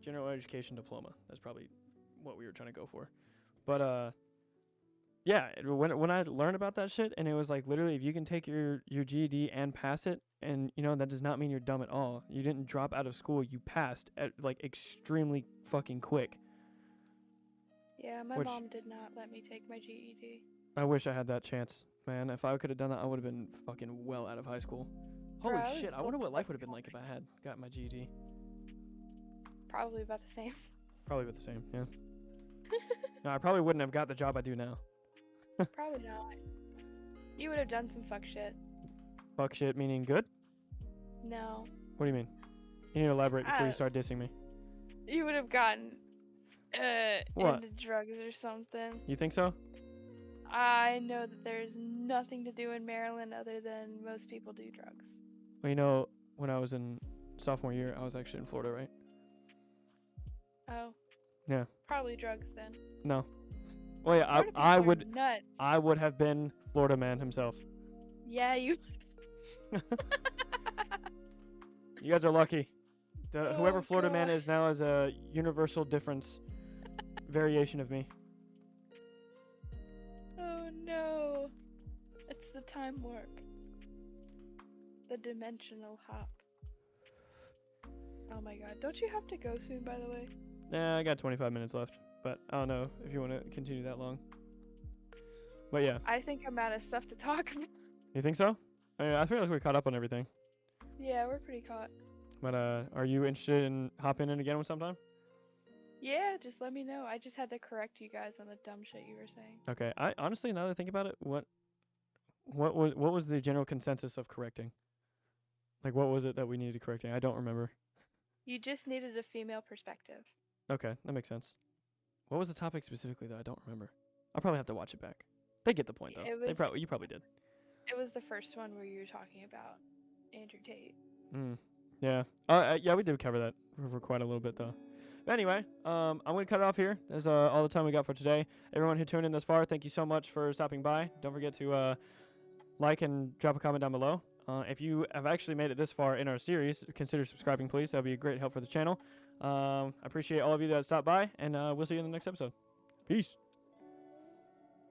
General Education Diploma. That's probably what we were trying to go for. But yeah, when I learned about that shit, and it was like literally if you can take your GED and pass it, and that does not mean you're dumb at all. You didn't drop out of school. You passed at like extremely fucking quick. Yeah, my Which- mom did not let me take my GED. I wish I had that chance, man. If I could have done that, I would have been fucking well out of high school. Holy Bro, I was shit! I wonder booked what life like would have been like if I had got my GED. probably about the same. Probably about the same. Yeah. No, I probably wouldn't have got the job I do now. Probably not. You would have done some fuck shit. Fuck shit meaning good? No. What do you mean? You need to elaborate before you I- start dissing me. You would have gotten What? into drugs or something. You think so? I know that there's nothing to do in Maryland other than most people do drugs. Well, you know, when I was in sophomore year, I was actually in Florida, right? Oh. Yeah. Probably drugs then. No. Well, yeah, Florida I people are would, nuts. I would have been Florida man himself. Yeah, you. You guys are lucky. Whoever Oh, Florida man God. is now is a universal difference variation of me. Oh no. It's the time warp. The dimensional hop. Oh my god. Don't you have to go soon, by the way? Nah, I got 25 minutes left, but I don't know if you want to continue that long. But yeah, I think I'm out of stuff to talk about. you think so? I feel like we caught up on everything. Yeah, we're pretty caught. But are you interested in hopping in again sometime? Yeah, just let me know. I just had to correct you guys on the dumb shit you were saying. Okay. I honestly, now that I think about it, what was the general consensus of correcting? Like, what was it that we needed correcting? I don't remember. You just needed a female perspective. Okay, that makes sense. What was the topic specifically though? I don't remember. I'll probably have to watch it back. They get the point though. It was- You probably did. It was the first one where you were talking about Andrew Tate. Yeah. Yeah, we did cover that for quite a little bit though. But anyway, I'm gonna cut it off here. That's all the time we got for today. Everyone who tuned in thus far, thank you so much for stopping by. Don't forget to like and drop a comment down below. If you have actually made it this far in our series, consider subscribing, please. That would be a great help for the channel. I appreciate all of you that stopped by, and we'll see you in the next episode. Peace.